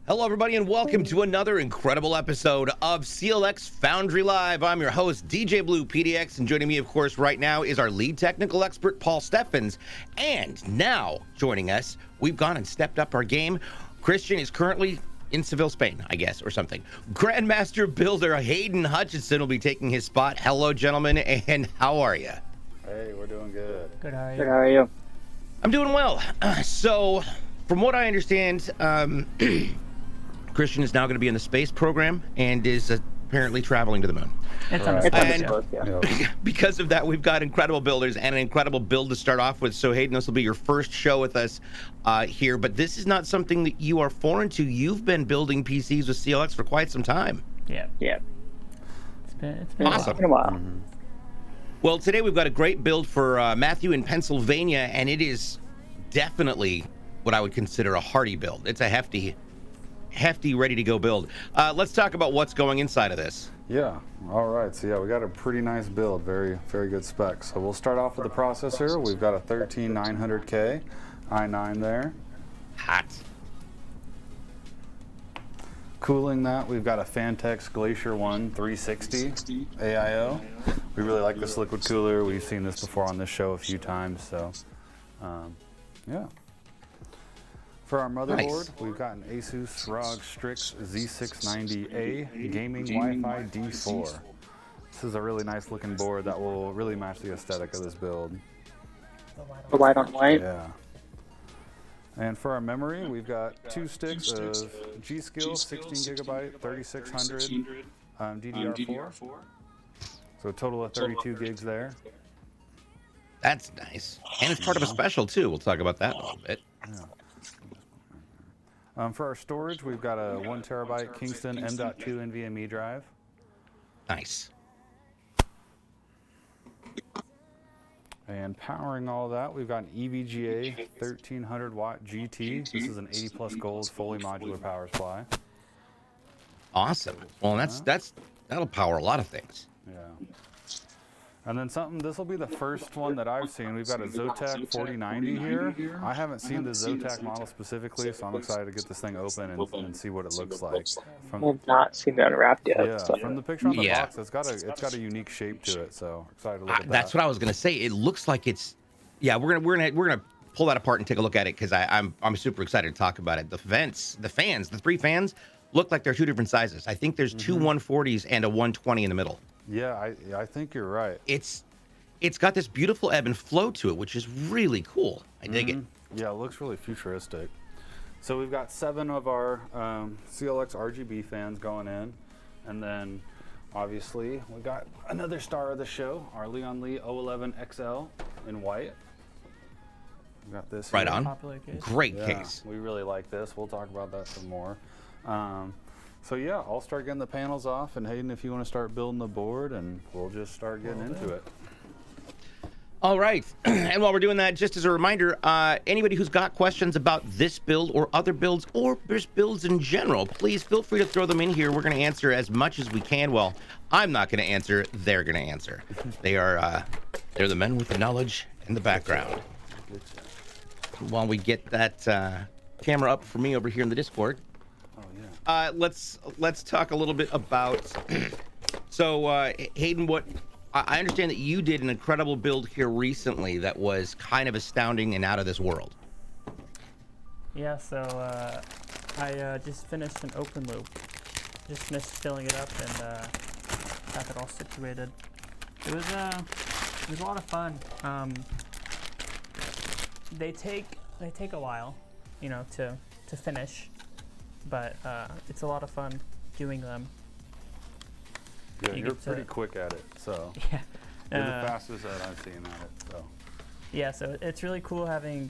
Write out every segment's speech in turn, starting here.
Hello, everybody, and welcome to another incredible episode of CLX Foundry Live. I'm your host, DJ BluePDX, and joining me, of course, right now is our lead technical expert, Paul Steffens. And now, joining us, we've gone and stepped up our game. Christian is currently in Seville, Spain, I guess, or something. Grandmaster Builder Hayden Hutchinson will be taking his spot. Hello, gentlemen, and how are you? Hey, we're doing good. Good, how are you? Good, how are you? I'm doing well. So, from what I understand, Christian is now going to be in the space program and is apparently traveling to the moon. It's Because of that, we've got incredible builders and an incredible build to start off with. So Hayden, this will be your first show with us here, but this is not something that you are foreign to. You've been building PCs with CLX for quite some time. Yeah. It's been awesome. It's been a while. Mm-hmm. Well, today we've got a great build for Matthew in Pennsylvania, and it is definitely what I would consider a hardy build. It's a hefty, ready to go build. Let's talk about what's going inside of this. Yeah, all right, so yeah, we got a pretty nice build, very good specs. So we'll start off with the processor. We've got a 13900K i9 there. Hot. Cooling that, we've got a Phanteks Glacier 360 AIO. We really like this liquid cooler. We've seen this before on this show a few times, so yeah. For our motherboard, we've got an ASUS ROG STRIX Z690A Gaming Wi-Fi D4. This is a really nice looking board that will really match the aesthetic of this build. The white on white. Yeah. And for our memory, we've got 2 sticks of G.SKILL 16GB 3600 DDR4. So a total of 32 gigs there. That's nice. And it's part of a special, too. We'll talk about that in a little bit. Yeah. For our storage, we've got a 1 terabyte Kingston M.2 NVMe drive. Nice. And powering all that, we've got an EVGA 1300 watt GT. This is an 80 plus gold fully modular power supply. Awesome. Well, that'll power a lot of things. Yeah. And then this will be the first one that I've seen. We've got a Zotac 4090 here. I haven't seen the Zotac model specifically, so I'm excited to get this thing open and see what it looks like. I've not seen it unwrapped yet. Yeah, So. from the picture on the box, it's got a unique shape to it, so excited to look at that. That's what I was gonna say. It looks like it's, yeah. We're gonna pull that apart and take a look at it because I'm super excited to talk about it. The fans, the 3 fans look like they're 2 different sizes. I think there's 2 140s and a 120 in the middle. Yeah, I think you're right. It's got this beautiful ebb and flow to it, which is really cool. I dig it. Yeah, it looks really futuristic. So we've got 7 of our CLX RGB fans going in, and then obviously we got another star of the show, our Leon Lee 011 XL in white. We got this right here. on. case. Great Yeah, case. we really like this. We'll talk about that some more. So yeah, I'll start getting the panels off, and Hayden, if you want to start building the board, and we'll just start getting into it. All right. And while we're doing that, just as a reminder, anybody who's got questions about this build or other builds or just builds in general, please feel free to throw them in here. We're going to answer as much as we can. Well, I'm not going to answer. They're going to answer. They're the men with the knowledge in the background. While we get that camera up for me over here in the Discord. Let's talk a little bit about. So Hayden, I understand that you did an incredible build here recently that was kind of astounding and out of this world. Yeah, so I just finished an open loop. Just finished filling it up and got it all situated. It was a lot of fun. They take a while, to finish. But it's a lot of fun doing them. Yeah, you're pretty quick at it, so. Yeah. You're the fastest that I've seen at it, so. Yeah, so it's really cool having,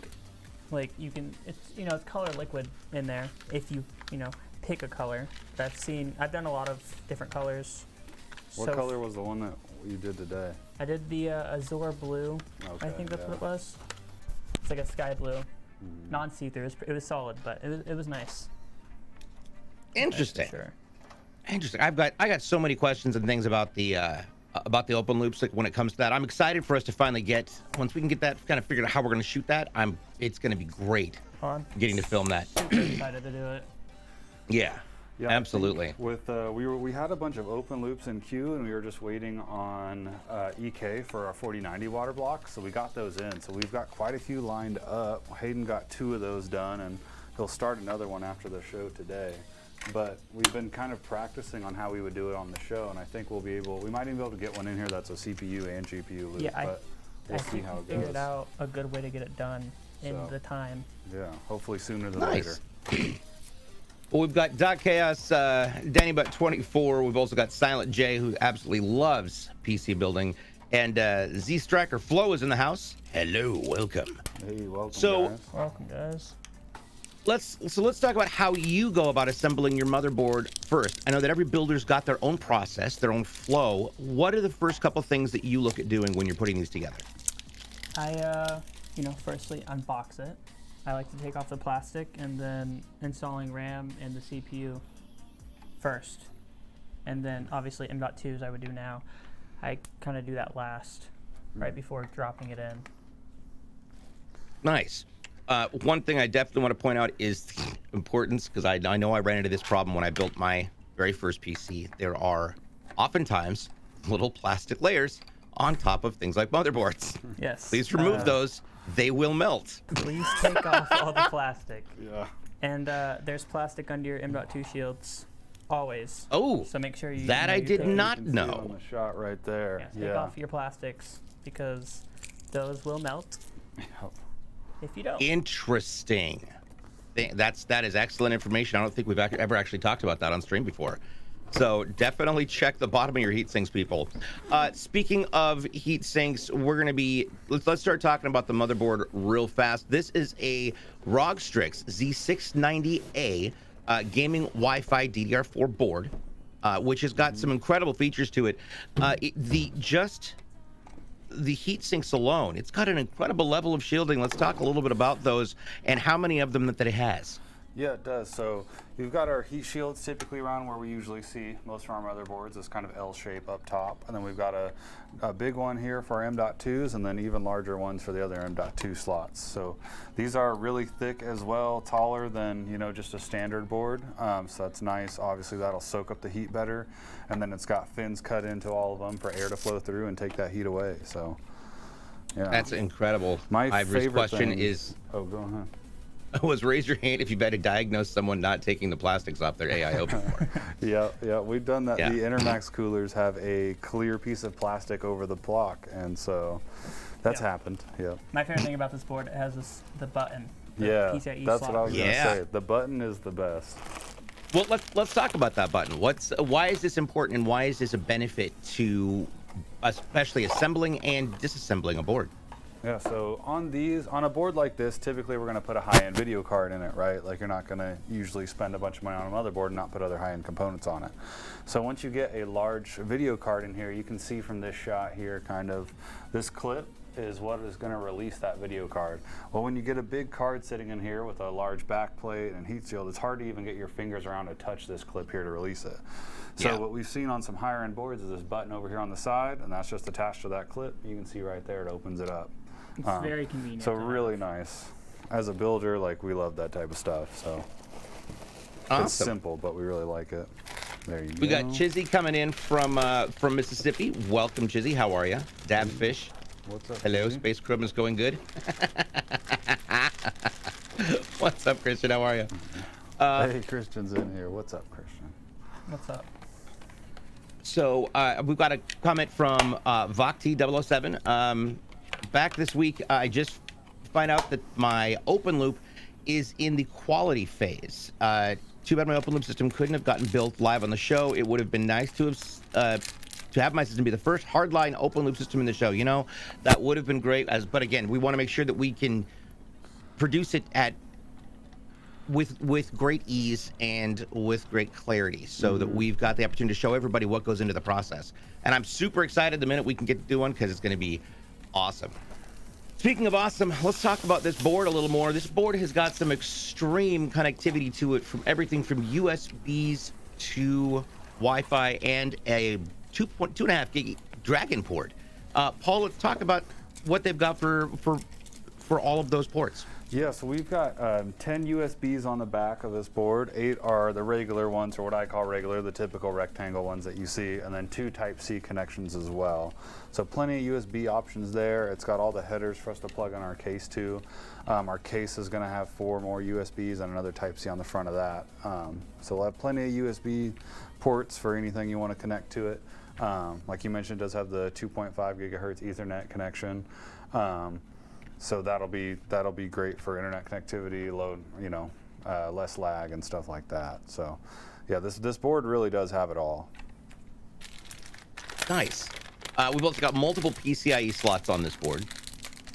it's color liquid in there if you pick a color. I've done a lot of different colors. What color was the one that you did today? I did the Azure blue. Okay, I think that's what it was. It's like a sky blue. non-see-through. It was solid, but it was nice. Interesting. For sure. Interesting. I got so many questions and things about the open loops, like when it comes to that. I'm excited for us to finally get, once we can get that kind of figured out how we're going to shoot that. It's going to be great I'm getting to film that. super excited to do it. Yeah. Yeah, I absolutely. think with we had a bunch of open loops in queue, and we were just waiting on EK for our 4090 water block. So we got those in. So we've got quite a few lined up. Hayden got 2 of those done, and he'll start another one after the show today. But we've been kind of practicing on how we would do it on the show, and I think we'll be able. We might even be able to get one in here that's a CPU and GPU loop. Yeah, but we'll see how it goes. Figured out a good way to get it done in the time. Yeah, hopefully sooner than Nice. later. Well, we've got Doc Chaos, Danny Butt 24. We've also got Silent J, who absolutely loves PC building, and Z Striker Flo is in the house. Hello, welcome. Hey, welcome, So- guys. Welcome, guys. Let's talk about how you go about assembling your motherboard first. I know that every builder's got their own process, their own flow. What are the first couple things that you look at doing when you're putting these together? I, firstly unbox it. I like to take off the plastic and then installing RAM and the CPU first. And then obviously M.2s I would do now. I kind of do that last, right before dropping it in. Nice. One thing I definitely want to point out is the importance, because I know I ran into this problem when I built my very first PC. There are oftentimes little plastic layers on top of things like motherboards. Yes. Please remove those. They will melt. Please take off all the plastic. Yeah. And there's plastic under your M.2 shields, always. Oh, So make sure you. that know I you're did taking- not You can see it know. on the shot right there. Yeah, take off your plastics because those will melt Yep. if you don't. Interesting. That is excellent information. I don't think we've ever actually talked about that on stream before. So definitely check the bottom of your heat sinks, people. Speaking of heat sinks, we're going to be, let's start talking about the motherboard real fast. This is a ROG STRIX Z690A gaming Wi-Fi DDR4 board, which has got some incredible features to it. The heat sinks alone, it's got an incredible level of shielding. Let's talk a little bit about those and how many of them that it has. Yeah, it does. So we've got our heat shields typically around where we usually see most of our motherboards, this kind of L shape up top. And then we've got a big one here for our M.2s and then even larger ones for the other M.2 slots. So these are really thick as well, taller than, just a standard board. So that's nice. Obviously that'll soak up the heat better. And then it's got fins cut into all of them for air to flow through and take that heat away. So yeah. That's incredible. My Ivory's favorite question thing is, oh, go ahead. was raise your hand if you've had to diagnose someone not taking the plastics off their AIO before. Yeah, we've done that. Yeah. The Intermax coolers have a clear piece of plastic over the block, and so that's happened. Yeah. My favorite thing about this board, it has the button. The Yeah, PCIe that's slot. what I was Yeah. gonna say. The button is the best. Well, let's talk about that button. Why is this important, and why is this a benefit to especially assembling and disassembling a board? Yeah, so on a board like this, typically we're gonna put a high-end video card in it, right? Like you're not gonna usually spend a bunch of money on a motherboard and not put other high-end components on it. So once you get a large video card in here, you can see from this shot here, kind of, this clip is what is gonna release that video card. Well, when you get a big card sitting in here with a large back plate and heat shield, it's hard to even get your fingers around to touch this clip here to release it. So Yeah. what we've seen on some higher end boards is this button over here on the side, and that's just attached to that clip. You can see right there, it opens it up. It's very convenient. So to have. really nice. As a builder, like we love that type of stuff. So it's Awesome. simple, but we really like it. There you go. We got Chizzy coming in from Mississippi. Welcome, Chizzy. How are you? Dabfish. What's up? Hello, Izzy? Space Crib is going good. What's up, Christian? How are you? Hey, Christian's in here. What's up, Christian? What's up? So we've got a comment from Vokti007. Back this week, I just find out that my open loop is in the quality phase. Too bad my open loop system couldn't have gotten built live on the show. It would have been nice to have my system be the first hardline open loop system in the show. That would have been great. But again, we want to make sure that we can produce it with great ease and with great clarity, so that we've got the opportunity to show everybody what goes into the process. And I'm super excited the minute we can get to do one, because it's going to be awesome. Speaking of awesome, let's talk about this board a little more. This board has got some extreme connectivity to it, from everything from USBs to Wi-Fi and a 2.5 gig Dragon port. Paul, let's talk about what they've got for all of those ports. Yeah, so we've got 10 USBs on the back of this board. 8 are the regular ones, or what I call regular, the typical rectangle ones that you see, and then 2 Type-C connections as well. So plenty of USB options there. It's got all the headers for us to plug in our case to. Our case is going to have 4 more USBs and another Type-C on the front of that. So we'll have plenty of USB ports for anything you want to connect to it. Like you mentioned, it does have the 2.5 gigahertz Ethernet connection. So that'll be great for internet connectivity, load, less lag and stuff like that. So, yeah, this board really does have it all. Nice. We've also got multiple PCIe slots on this board.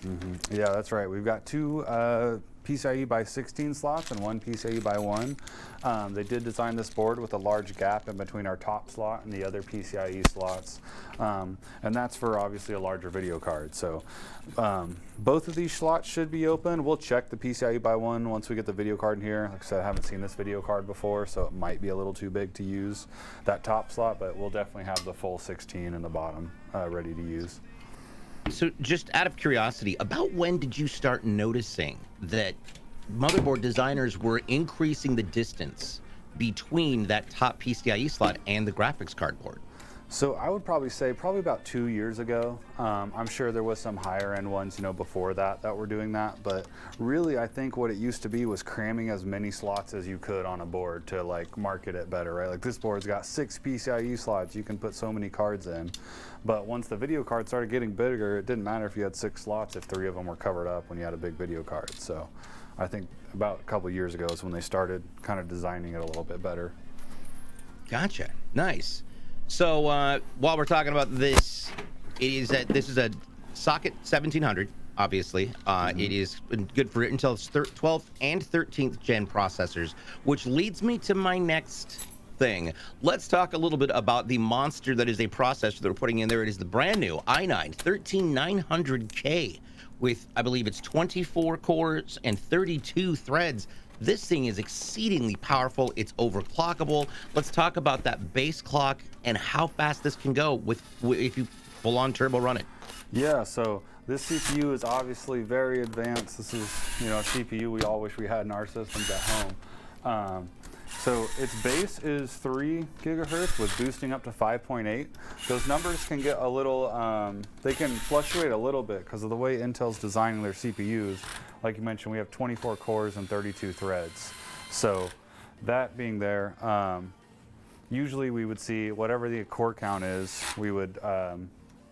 Mm-hmm. Yeah, that's right. We've got 2 PCIe by 16 slots and 1 PCIe by 1. They did design this board with a large gap in between our top slot and the other PCIe slots. And that's for obviously a larger video card. So both of these slots should be open. We'll check the PCIe by 1 once we get the video card in here. Like I said, I haven't seen this video card before, so it might be a little too big to use that top slot, but we'll definitely have the full 16 in the bottom ready to use. So just out of curiosity, about when did you start noticing that motherboard designers were increasing the distance between that top PCIe slot and the graphics card port? So I would probably say about 2 years ago. I'm sure there was some higher end ones, before that were doing that. But really, I think what it used to be was cramming as many slots as you could on a board to like market it better, right? Like this board's got 6 PCIe slots. You can put so many cards in. But once the video card started getting bigger, it didn't matter if you had 6 slots if 3 of them were covered up when you had a big video card. So I think about a couple years ago is when they started kind of designing it a little bit better. Gotcha. Nice. So while we're talking about this, this is a socket 1700. Obviously, it is good for Intel's 12th and 13th gen processors, which leads me to my next thing. Let's talk a little bit about the monster that is a processor that we're putting in there. It is the brand new i9 13900K with, I believe it's 24 cores and 32 threads. This thing is exceedingly powerful. It's overclockable. Let's talk about that base clock and how fast this can go if you full on turbo run it. Yeah, so this CPU is obviously very advanced. This is, a CPU we all wish we had in our systems at home. So its base is 3 gigahertz with boosting up to 5.8. Those numbers can get a little, they can fluctuate a little bit because of the way Intel's designing their CPUs. Like you mentioned, we have 24 cores and 32 threads. So that being there, usually we would see whatever the core count is, we would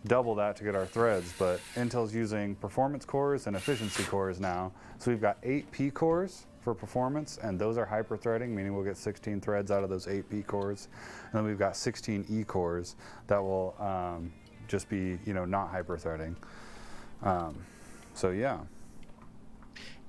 double that to get our threads, but Intel's using performance cores and efficiency cores now. So we've got 8 P cores for performance, and those are hyper-threading, meaning we'll get 16 threads out of those 8 P cores. And then we've got 16 E cores that will just be, not hyper-threading. So yeah.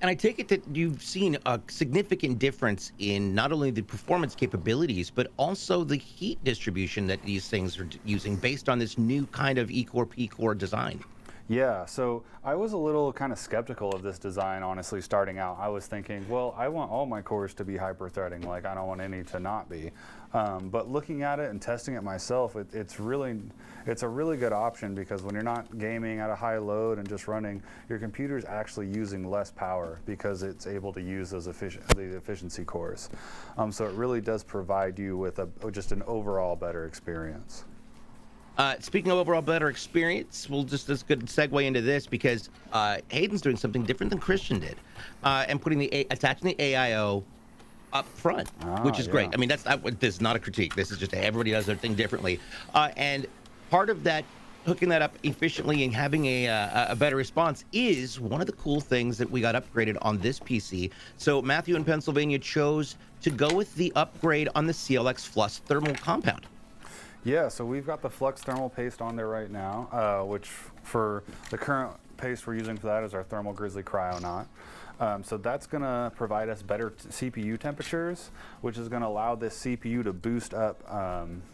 And I take it that you've seen a significant difference in not only the performance capabilities, but also the heat distribution that these things are using based on this new kind of E-core, P-core design. Yeah, so I was a little kind of skeptical of this design, honestly, starting out. I was thinking, well, I want all my cores to be hyper-threading, like I don't want any to not be. But looking at it and testing it myself, it's a really good option, because when you're not gaming at a high load and just running, your computer's actually using less power because it's able to use those efficiency cores. So it really does provide you with just an overall better experience. Speaking of overall better experience, that's a good segue into this, because Hayden's doing something different than Christian did, and attaching the AIO up front, which is great. I mean, this is not a critique. This is just everybody does their thing differently, and part of that, hooking that up efficiently and having a better response, is one of the cool things that we got upgraded on this PC. So Matthew in Pennsylvania chose to go with the upgrade on the CLX Flux thermal compound. Yeah, so we've got the Flux thermal paste on there right now, which for the current paste we're using for that is our Thermal Grizzly Cryonaut. So that's going to provide us better CPU temperatures, which is going to allow this CPU to boost up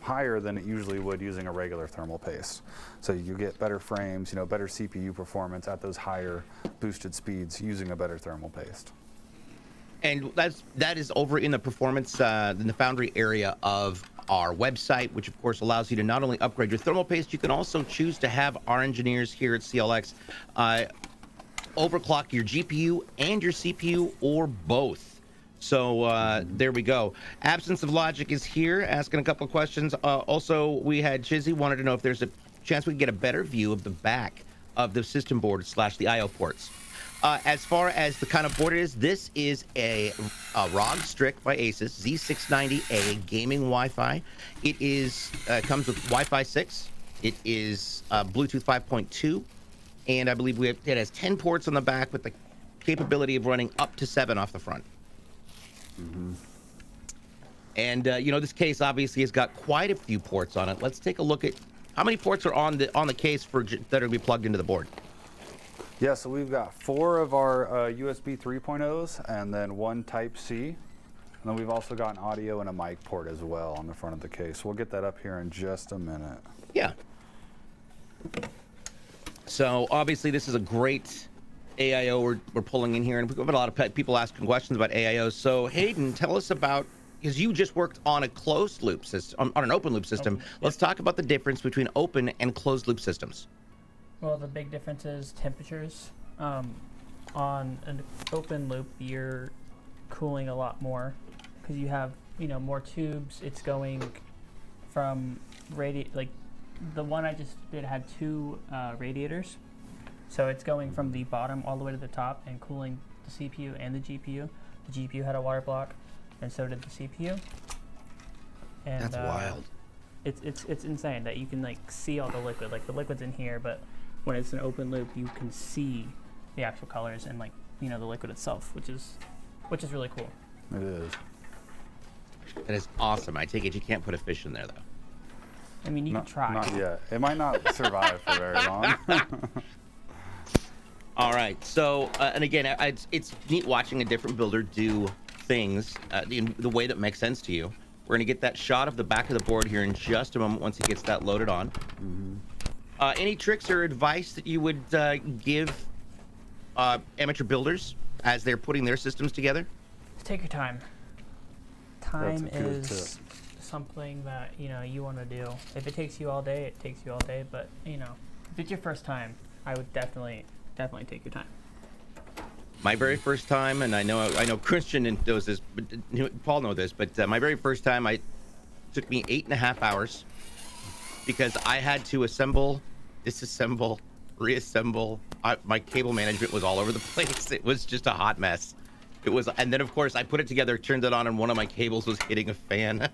higher than it usually would using a regular thermal paste. So you get better frames, better CPU performance at those higher boosted speeds using a better thermal paste. And that is over in the performance, in the Foundry area of our website, which of course allows you to not only upgrade your thermal paste, you can also choose to have our engineers here at CLX overclock your GPU and your CPU or both. So there we go. Absence of Logic is here asking a couple of questions. Also, we had Chizzy wanted to know if there's a chance we can get a better view of the back of the system board / the IO ports. As far as the kind of board it is, this is a ROG STRIX by ASUS Z690A gaming Wi-Fi. It is comes with Wi-Fi 6. It is Bluetooth 5.2. And I believe it has 10 ports on the back with the capability of running up to 7 off the front. And this case obviously has got quite a few ports on it. Let's take a look at how many ports are on the case that are going to be plugged into the board. Yeah, so we've got 4 of our USB 3.0s and then 1 Type-C. And then we've also got an audio and a mic port as well on the front of the case. We'll get that up here in just a minute. Yeah. So obviously this is a great AIO we're pulling in here, and we've got a lot of people asking questions about AIOs. So Hayden, tell us about, because you just worked on a closed loop system, on an open loop system. Let's talk about the difference between open and closed loop systems. Well, the big difference is temperatures. On an open loop, you're cooling a lot more because you have more tubes. It's going from the one I just did had 2 radiators, so it's going from the bottom all the way to the top and cooling the CPU and the GPU. The GPU had a water block, and so did the CPU. And that's wild. It's insane that you can see all the liquid. The liquid's in here, but when it's an open loop, you can see the actual colors and the liquid itself, which is really cool. It is. That is awesome. I take it you can't put a fish in there though. I mean, you can try. Not yet. It might not survive for very long. All right. So, and again, it's neat watching a different builder do things in the way that makes sense to you. We're going to get that shot of the back of the board here in just a moment once he gets that loaded on. Any tricks or advice that you would give amateur builders as they're putting their systems together? Take your time. Time That's a good is something that you want to do. If it takes you all day, it takes you all day. But if it's your first time, I would definitely take your time. My very first time, and I know Christian knows this, but Paul knows this, but my very first time, took me 8.5 hours because I had to assemble, disassemble, reassemble. My cable management was all over the place. It was just a hot mess. It was, and then of course I put it together, turned it on, and one of my cables was hitting a fan.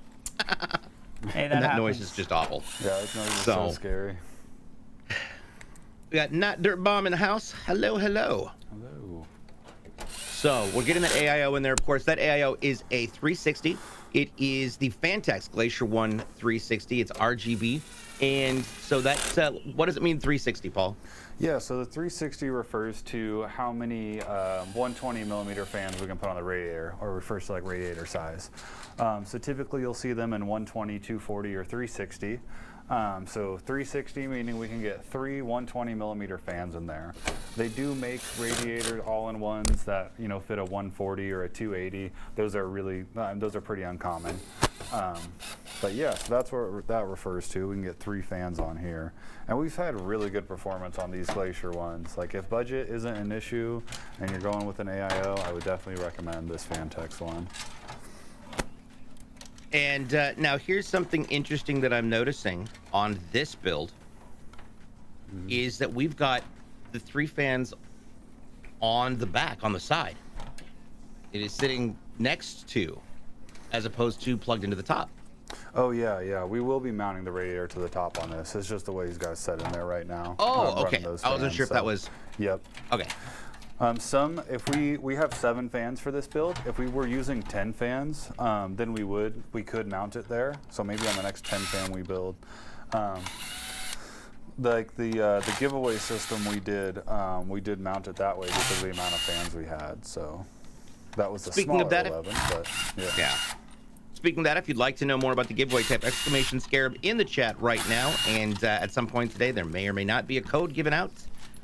Hey, and that happens. noise is just awful. Yeah, that noise is so scary. We got Not Dirt Bomb in the house. Hello, hello. Hello. So we're getting that AIO in there. Of course, that AIO is a 360. It is the Phanteks Glacier 1 360. It's RGB. And so that's, what does it mean 360, Paul? Yeah, so the 360 refers to how many 120 millimeter fans we can put on the radiator, or refers to radiator size. So typically you'll see them in 120, 240, or 360. So 360 meaning we can get 3 120 millimeter fans in there. They do make radiators all-in-ones that fit a 140 or a 280. Those are pretty uncommon. But yes, that's what that refers to. We can get 3 fans on here, and we've had really good performance on these Glacier ones. If budget isn't an issue and you're going with an AIO, I would definitely recommend this Phanteks one. And now here's something interesting that I'm noticing on this build is that we've got the 3 fans on the back, on the side. It is sitting next to, as opposed to plugged into the top. Oh yeah, we will be mounting the radiator to the top on this. It's just the way these guys set in there right now. Oh, okay. I wasn't sure if that was. Yep. Okay. If we have 7 fans for this build. If we were using 10 fans, then we could mount it there. So maybe on the next 10 fan we build. Like the giveaway system we did mount it that way because of the amount of fans we had. So that was the Speaking smaller of that, 11, but yeah. Speaking of that, if you'd like to know more about the giveaway, type exclamation scarab in the chat right now. And at some point today, there may or may not be a code given out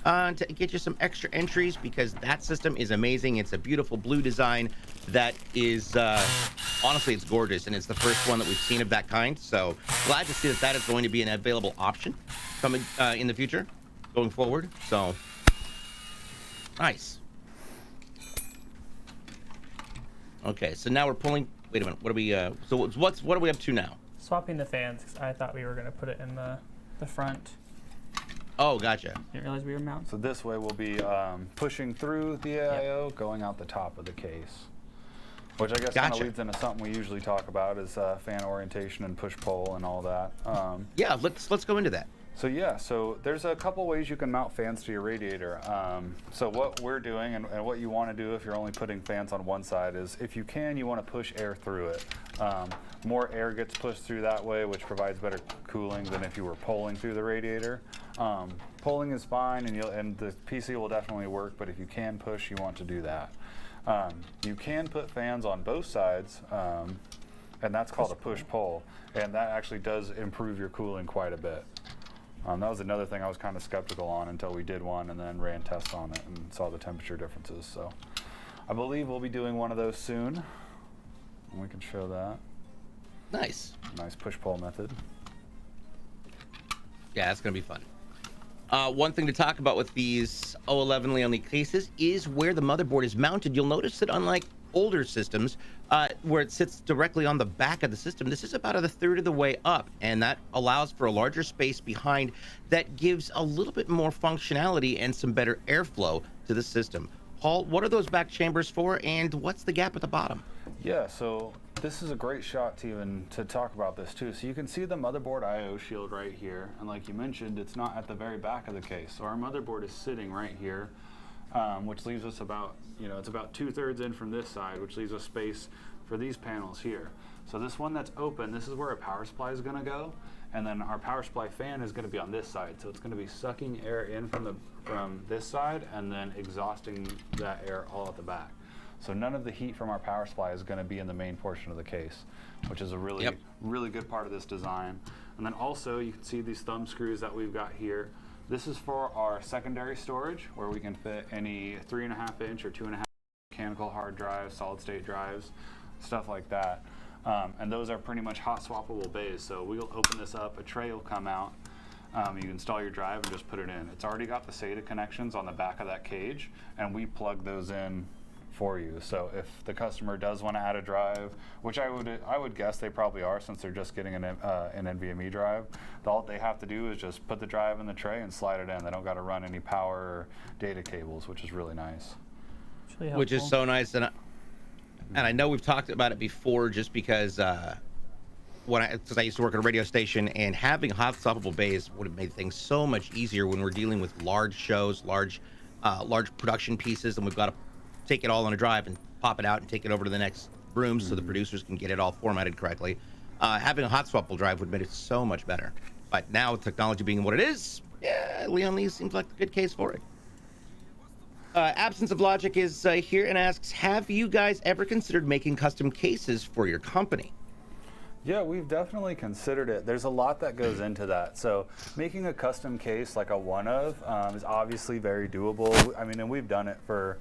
to get you some extra entries, because that system is amazing. It's a beautiful blue design that is, honestly, it's gorgeous. And it's the first one that we've seen of that kind. So glad to see that that is going to be an available option coming in the future, going forward. So nice. Okay, so now we're pulling. Wait a minute. What are we? So what are we up to now? Swapping the fans, 'cause I thought we were gonna put it in the front. Oh, gotcha. Didn't realize we were mounting. so this way we'll be pushing through the AIO, going out the top of the case, which I guess kind of Gotcha. leads into something we usually talk about is fan orientation and push pull and all that. Yeah, let's go into that. So yeah, so there's a couple ways you can mount fans to your radiator. So what we're doing and what you want to do if you're only putting fans on one side is, if you can, you want to push air through it. More air gets pushed through that way, which provides better cooling than if you were pulling through the radiator. Pulling is fine, and the PC will definitely work, but if you can push, you want to do that. You can put fans on both sides, and that's called a push-pull, and that actually does improve your cooling quite a bit. That was another thing I was kind of skeptical on until we did one and then ran tests on it and saw the temperature differences. So I believe we'll be doing one of those soon, and we can show that. Nice. Nice push-pull method. Yeah, that's going to be fun. One thing to talk about with these O11 Leone cases is where the motherboard is mounted. You'll notice that unlike older systems, where it sits directly on the back of the system, this is about a third of the way up, and that allows for a larger space behind that gives a little bit more functionality and some better airflow to the system. Paul, what are those back chambers for, and what's the gap at the bottom? Yeah, so this is a great shot to talk about this too. So you can see the motherboard I/O shield right here, and like you mentioned, it's not at the very back of the case. So our motherboard is sitting right here, which leaves us about, it's about 2/3 in from this side, which leaves us space for these panels here. So this one that's open, this is where our power supply is going to go, and then our power supply fan is going to be on this side. So it's going to be sucking air in from this side and then exhausting that air all at the back. So none of the heat from our power supply is going to be in the main portion of the case, which is a really good part of this design. And then also you can see these thumb screws that we've got here. This is for our secondary storage, where we can fit any 3.5-inch or 2.5 mechanical hard drives, solid state drives, stuff like that. And those are pretty much hot swappable bays. So we'll open this up, a tray will come out. You install your drive and just put it in. It's already got the SATA connections on the back of that cage, and we plug those in for you. So if the customer does want to add a drive, which I would guess they probably are, since they're just getting an NVMe drive, all they have to do is just put the drive in the tray and slide it in. They don't got to run any power or data cables, which is really nice. Really Which is so nice, and I know we've talked about it before, just because because I used to work at a radio station, and having hot swappable bays would have made things so much easier when we're dealing with large shows, large production pieces, and we've got to take it all on a drive and pop it out and take it over to the next room so the producers can get it all formatted correctly. Having a hot swappable drive would have made it so much better. But now, with technology being what it is, yeah, Leon Lee seems like a good case for it. Absence of Logic is here and asks, have you guys ever considered making custom cases for your company? Yeah, we've definitely considered it. There's a lot that goes into that. So making a custom case like a one-of is obviously very doable. I mean, and we've done it for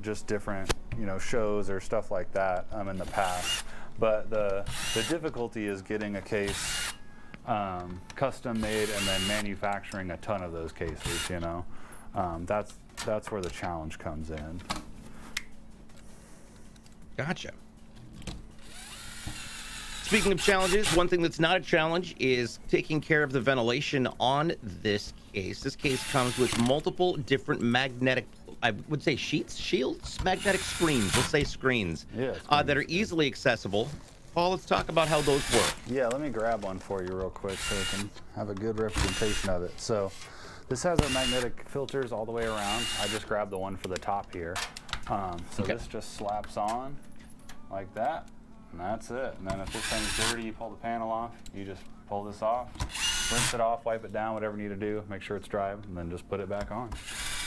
just different, shows or stuff like that in the past. But the difficulty is getting a case custom made and then manufacturing a ton of those cases. That's where the challenge comes in. Gotcha. Speaking of challenges, one thing that's not a challenge is taking care of the ventilation on this case. This case comes with multiple different magnetic, I would say shields, magnetic screens, let's say screens, that are easily accessible. Paul, let's talk about how those work. Yeah, let me grab one for you real quick so we can have a good representation of it. So this has our magnetic filters all the way around. I just grabbed the one for the top here. This just slaps on like that. And that's it. And then if this thing's dirty, you pull the panel off, you just pull this off, rinse it off, wipe it down, whatever you need to do, make sure it's dry, and then just put it back on.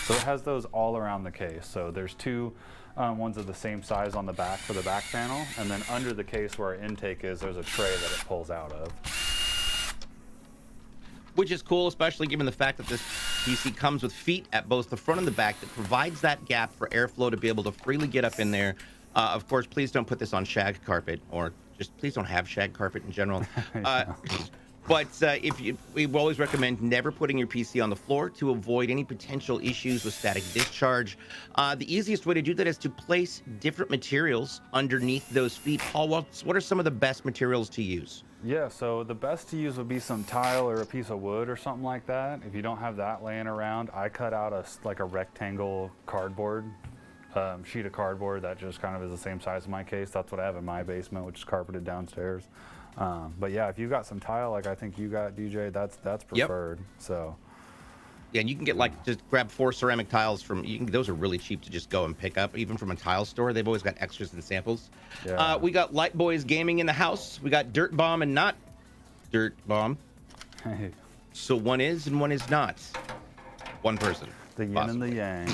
So it has those all around the case. So there's two ones of the same size on the back for the back panel, and then under the case where our intake is, there's a tray that it pulls out of. Which is cool, especially given the fact that this PC comes with feet at both the front and the back that provides that gap for airflow to be able to freely get up in there. Of course, please don't put this on shag carpet, or just please don't have shag carpet in general. But we always recommend never putting your PC on the floor to avoid any potential issues with static discharge. The easiest way to do that is to place different materials underneath those feet. Paul, what are some of the best materials to use? Yeah, so the best to use would be some tile or a piece of wood or something like that. If you don't have that laying around, I cut out a rectangle cardboard, sheet of cardboard that just kind of is the same size as my case. That's what I have in my basement, which is carpeted downstairs. But yeah, if you've got some tile, like I think you got, DJ, that's preferred. Yep. So. Yeah, and you can get just grab 4 ceramic tiles from, those are really cheap to just go and pick up, even from a tile store. They've always got extras and samples. Yeah. We got Light Boys Gaming in the house. We got Dirt Bomb and not Dirt Bomb. Hey. So one is and one is not. One person. The yin and the yang.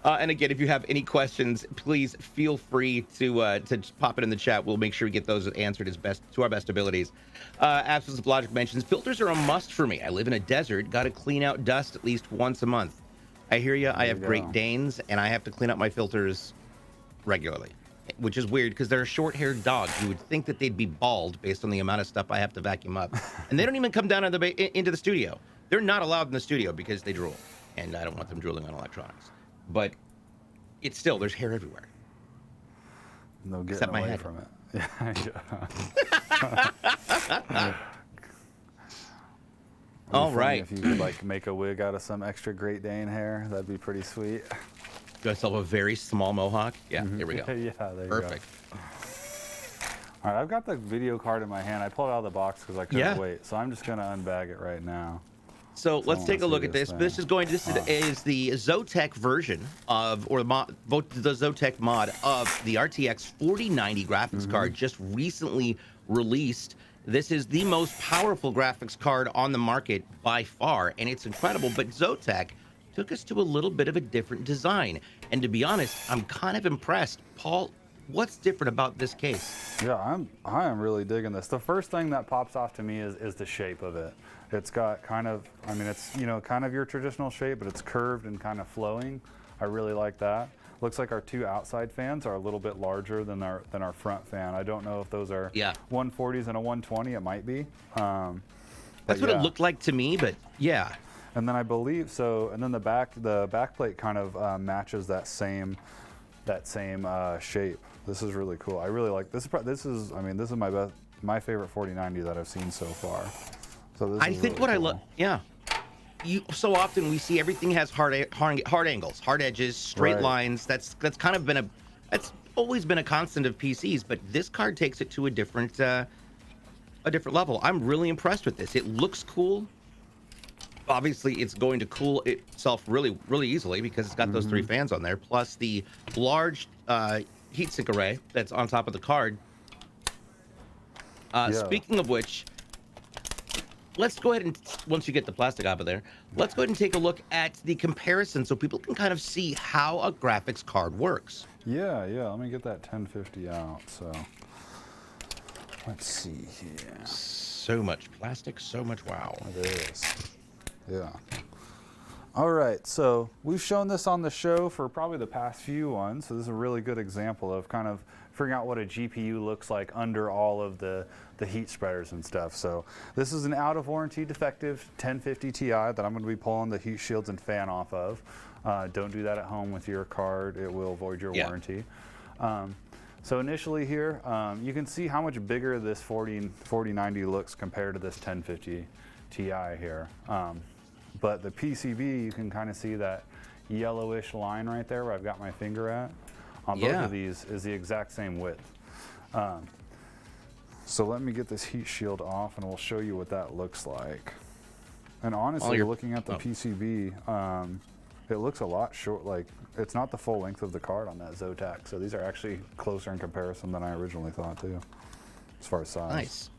And again, if you have any questions, please feel free to pop it in the chat. We'll make sure we get those answered to our best abilities. Absence of Logic mentions, filters are a must for me. I live in a desert, got to clean out dust at least once a month. I hear you. I have Great Danes, and I have to clean up my filters regularly, which is weird because they're a short-haired dog. You would think that they'd be bald based on the amount of stuff I have to vacuum up. And they don't even come down into the studio. They're not allowed in the studio because they drool, and I don't want them drooling on electronics. But it's still, there's hair everywhere. No getting away from it. Yeah. All right. If you could make a wig out of some extra Great Dane hair, that'd be pretty sweet. Do myself a very small mohawk? Yeah, here we go. Yeah, there you Perfect. go. All right, I've got the video card in my hand. I pulled it out of the box because I couldn't wait. So I'm just going to unbag it right now. So let's take a look at this. This is the Zotac version of, or the Zotac mod of the RTX 4090 graphics card, just recently released. This is the most powerful graphics card on the market by far, and it's incredible. But Zotac took us to a little bit of a different design. And to be honest, I'm kind of impressed. Paul, what's different about this case? Yeah, I am really digging this. The first thing that pops off to me is the shape of it. It's got kind of, I mean, it's, kind of your traditional shape, but it's curved and kind of flowing. I really like that. Looks like our 2 outside fans are a little bit larger than our front fan. I don't know if those are 140s and a 120. It might be. That's what it looked like to me, but yeah. And then I believe so. And then the back plate kind of matches that same shape. This is really cool. I really like this. This is my favorite 4090 that I've seen so far. So this is think really what cool. I love, so often we see everything has hard angles, hard edges, straight lines. That's kind of been that's always been a constant of PCs, but this card takes it to a different level. I'm really impressed with this. It looks cool. Obviously, it's going to cool itself really, really easily because it's got those 3 fans on there, plus the large heatsink array that's on top of the card. Speaking of which, let's go ahead and, once you get the plastic out of there, let's go ahead and take a look at the comparison so people can kind of see how a graphics card works. Yeah, let me get that 1050 out. So let's see here. So much plastic, so much wow. It is. Yeah. All right, so we've shown this on the show for probably the past few ones. So this is a really good example of kind of figuring out what a GPU looks like under all of the heat spreaders and stuff. So this is an out of warranty defective 1050 Ti that I'm going to be pulling the heat shields and fan off of. Don't do that at home with your card. It will void your warranty. So initially here, you can see how much bigger this 4090 looks compared to this 1050 Ti here. But the PCB, you can kind of see that yellowish line right there where I've got my finger at. On both of these is the exact same width. So let me get this heat shield off and we'll show you what that looks like. And honestly, looking at the PCB, it looks a lot short, like it's not the full length of the card on that Zotac. So these are actually closer in comparison than I originally thought too, as far as size. Nice.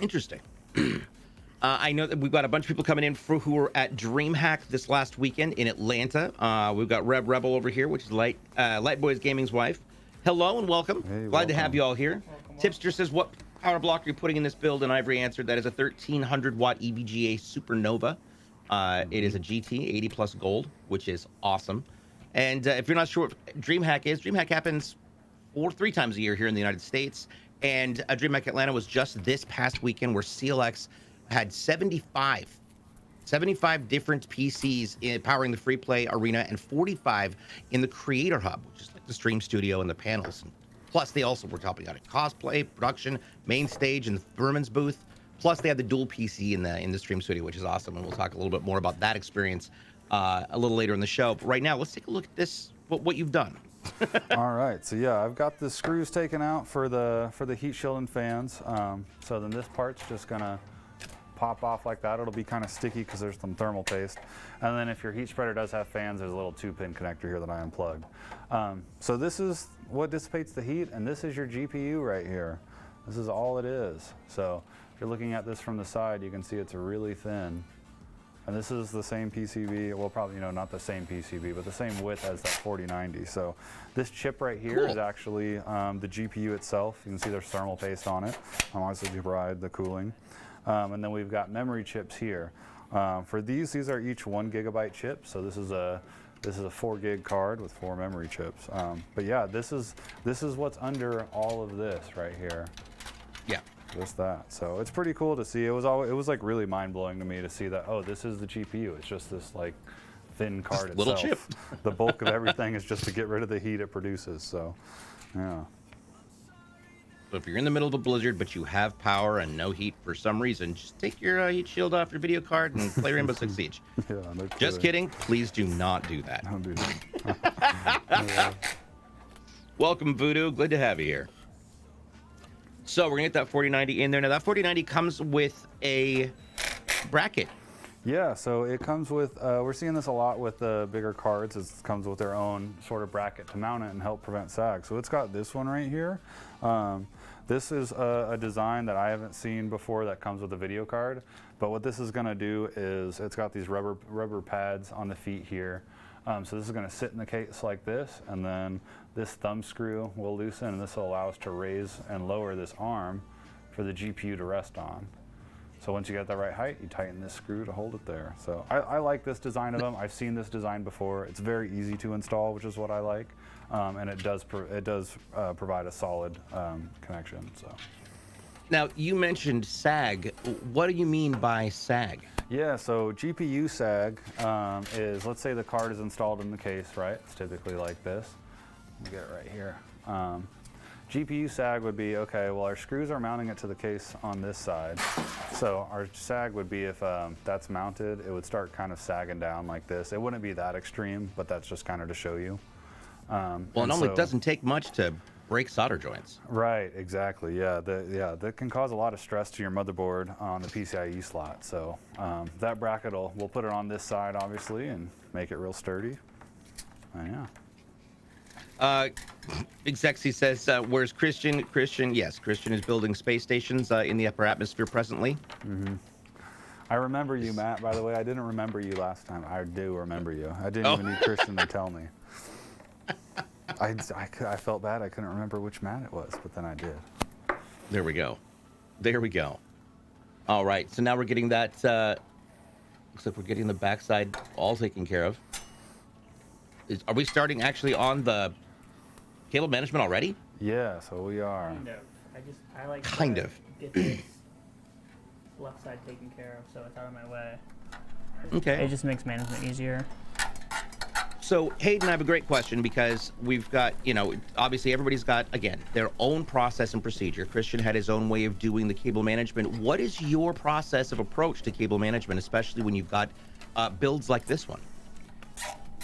Interesting. I know that we've got a bunch of people coming in who were at DreamHack this last weekend in Atlanta. We've got Rebel over here, which is Light Boys Gaming's wife. Hello and welcome. Hey, Glad to have welcome. you all here. Tipster says, what power block are you putting in this build? And Ivory answered that is a 1300 watt EVGA SuperNOVA. It is a GT 80 plus gold, which is awesome. And if you're not sure what DreamHack is, DreamHack happens 3 times a year here in the United States. And DreamHack Atlanta was just this past weekend where CLX had 75 different PCs powering the free play arena and 45 in the creator hub, which is like the stream studio and the panels. And plus, they also were helping out at cosplay, production, main stage, and the Berman's booth. Plus, they had the dual PC in the stream studio, which is awesome. And we'll talk a little bit more about that experience a little later in the show. But right now, let's take a look at this, what you've done. All right, so yeah, I've got the screws taken out for the heat shield and fans. So then this part's just gonna pop off like that. It'll be kind of sticky because there's some thermal paste. And then if your heat spreader does have fans, there's a little 2-pin connector here that I unplugged. So this is what dissipates the heat, and this is your GPU right here. This is all it is. So if you're looking at this from the side, you can see it's really thin. And this is the same PCB, well, probably, not the same PCB, but the same width as that 4090. So this chip right here is actually the GPU itself. You can see there's thermal paste on it, obviously to provide the cooling. And then we've got memory chips here. For these are each 1 GB chips. So this is a 4 gig card with 4 memory chips. But yeah, this is what's under all of this right here. Yeah. Just that. So it's pretty cool to see. It was like really mind blowing to me to see that, oh, this is the GPU. It's just this like thin card itself. Little chip. The bulk of everything is just to get rid of the heat it produces. So, yeah. So if you're in the middle of a blizzard, but you have power and no heat for some reason, just take your heat shield off your video card and play Rainbow Six Siege. Yeah, no Just kidding. Please do not do that. Don't do that. Yeah. Welcome, Voodoo. Glad to have you here. So we're going to get that 4090 in there. Now, that 4090 comes with a bracket. Yeah, so it comes with, we're seeing this a lot with the bigger cards. It comes with their own sort of bracket to mount it and help prevent sag. So it's got this one right here. This is a design that I haven't seen before that comes with a video card. But what this is going to do is it's got these rubber pads on the feet here. So this is going to sit in the case like this, and then this thumb screw will loosen, and this will allow us to raise and lower this arm for the GPU to rest on. So once you get the right height, you tighten this screw to hold it there. So I like this design of them. I've seen this design before. It's very easy to install, which is what I like, and it does provide a solid connection. So. Now, you mentioned sag. What do you mean by sag? Yeah, so GPU sag is, let's say the card is installed in the case, right? It's typically like this. Let me get it right here. GPU sag would be, okay, well, our screws are mounting it to the case on this side. So our sag would be, if that's mounted, it would start kind of sagging down like this. It wouldn't be that extreme, but that's just kind of to show you. Well, it normally doesn't take much to break solder joints. Right, exactly. Yeah, that can cause a lot of stress to your motherboard on the PCIe slot. So that bracket, we'll put it on this side, obviously, and make it real sturdy. Yeah. Big Sexy says, where's Christian? Yes, Christian is building space stations in the upper atmosphere presently. Mm-hmm. I remember you, Matt, by the way. I didn't remember you last time. I do remember you. I didn't even need Christian to tell me. I felt bad. I couldn't remember which Matt it was, but then I did. There we go. There we go. All right, so now we're getting that, looks like we're getting the backside all taken care of. Are we starting actually on the cable management already? Yeah, so we are. Kind of. I like kind to of get this left side taken care of, so it's out of my way. Okay. It just makes management easier. So Hayden, I have a great question, because we've got, obviously everybody's got, again, their own process and procedure. Christian had his own way of doing the cable management. What is your process of approach to cable management, especially when you've got builds like this one?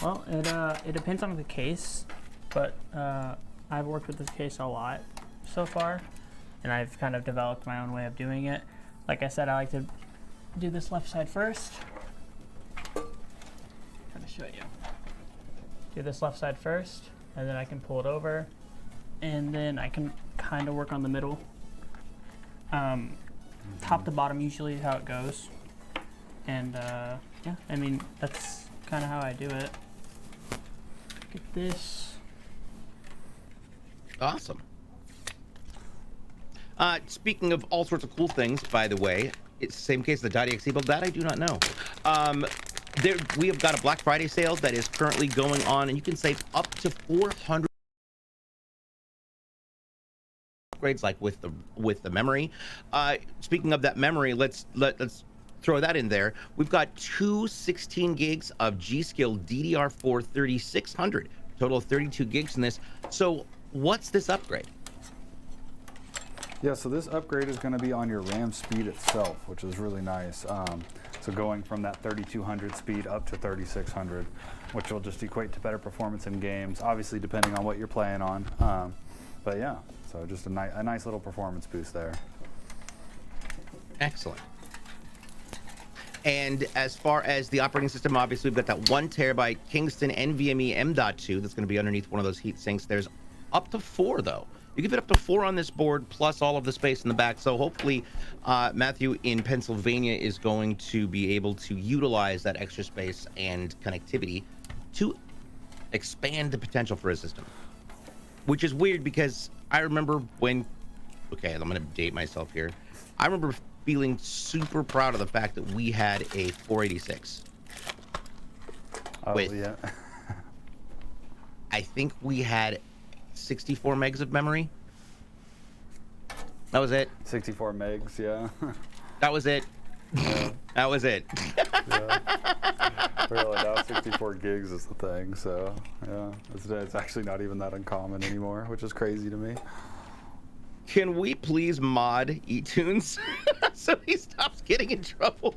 Well, it depends on the case, but I've worked with this case a lot so far, and I've kind of developed my own way of doing it. Like I said, I like to do this left side first. Trying to show you. Do this left side first, and then I can pull it over, and then I can kind of work on the middle. top to bottom usually how it goes. And yeah, I mean, that's kind of how I do it. Get this. Awesome. Speaking of all sorts of cool things, by the way, it's the same case the .exe build. That I do not know. We have got a Black Friday sale that is currently going on, and you can save up to 400 upgrades, like with the memory. Speaking of that memory, let's throw that in there. We've got two 16 gigs of G.SKILL DDR4-3600, total of 32 gigs in this. So what's this upgrade? Yeah, so this upgrade is going to be on your RAM speed itself, which is really nice. So going from that 3200 speed up to 3600, which will just equate to better performance in games, obviously depending on what you're playing on. But yeah, so just a nice little performance boost there. Excellent. And as far as the operating system, obviously we've got that 1 terabyte Kingston NVMe M.2 that's going to be underneath one of those heat sinks. There's up to 4 though. You can fit up to 4 on this board, plus all of the space in the back. So hopefully Matthew in Pennsylvania is going to be able to utilize that extra space and connectivity to expand the potential for his system. Which is weird because I remember when, okay, I'm gonna date myself here. I remember feeling super proud of the fact that we had a 486. Oh, yeah. I think we had 64 megs of memory. That was it. 64 megs, yeah. That was it. Yeah. That was it. Yeah. Really, now 64 gigs is the thing, so yeah. It's actually not even that uncommon anymore, which is crazy to me. Can we please mod eTunes so he stops getting in trouble?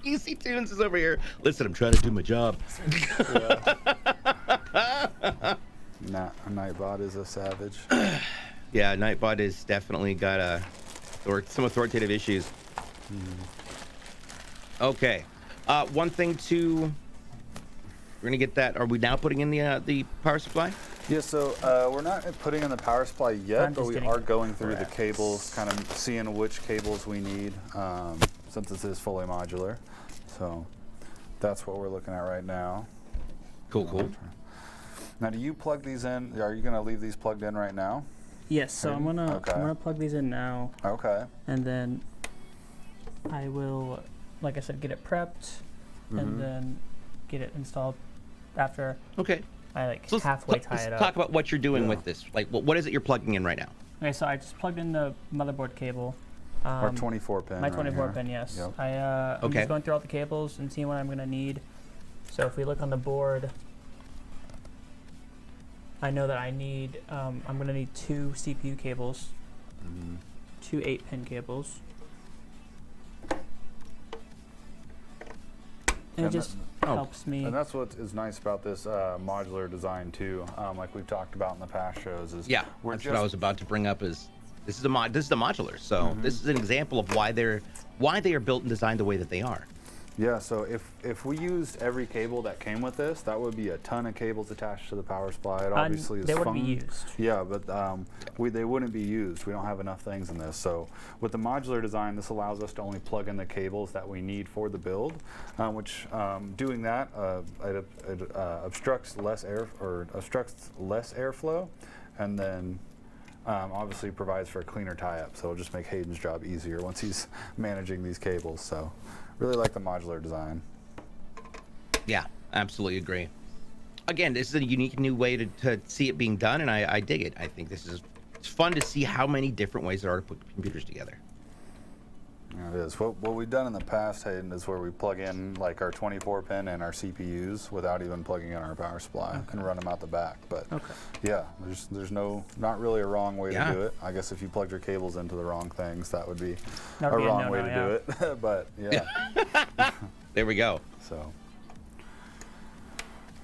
Easy Tunes is over here. Listen, I'm trying to do my job. Nah, Nightbot is a savage. Yeah, Nightbot has definitely got some authoritative issues. Okay. One thing we're gonna get that. Are we now putting in the power supply? Yeah, so we're not putting in the power supply yet, but we are going through the cables, kind of seeing which cables we need, since this is fully modular. So that's what we're looking at right now. Cool. Now, do you plug these in? Are you going to leave these plugged in right now? Yes, so I'm gonna plug these in now. Okay. And then I will, like I said, get it prepped and then get it installed after Okay. I So halfway tie it let's up. talk about what you're doing with this. Like, what is it you're plugging in right now? Okay, so I just plugged in the motherboard cable. Our 24 pin. My right 24 here. pin, yes. Yep. I'm Okay. just going through all the cables and seeing what I'm going to need. So if we look on the board, I know that I need, I'm going to need 2 CPU cables, 2 8-pin cables. And it just helps me. And that's what is nice about this modular design too. Like we've talked about in the past shows, is Yeah, that's what I was about to bring up. Is this is the modular? So this is an example of why they are built and designed the way that they are. Yeah, so if we used every cable that came with this, that would be a ton of cables attached to the power supply. It obviously is they fun. wouldn't be used. Yeah, but they wouldn't be used. We don't have enough things in this. So with the modular design, this allows us to only plug in the cables that we need for the build, which doing that it obstructs less airflow, and then obviously provides for a cleaner tie-up. So it'll just make Hayden's job easier once he's managing these cables. So. Really like the modular design. Yeah, absolutely agree. Again, this is a unique new way to see it being done, and I dig it. I think it's fun to see how many different ways there are to put computers together. Yeah, it is. What we've done in the past, Hayden, is where we plug in like our 24 pin and our CPUs without even plugging in our power supply and run them out the back. But yeah, there's not really a wrong way to do it. I guess if you plugged your cables into the wrong things, that would be a wrong way to do it. But yeah. There we go. So.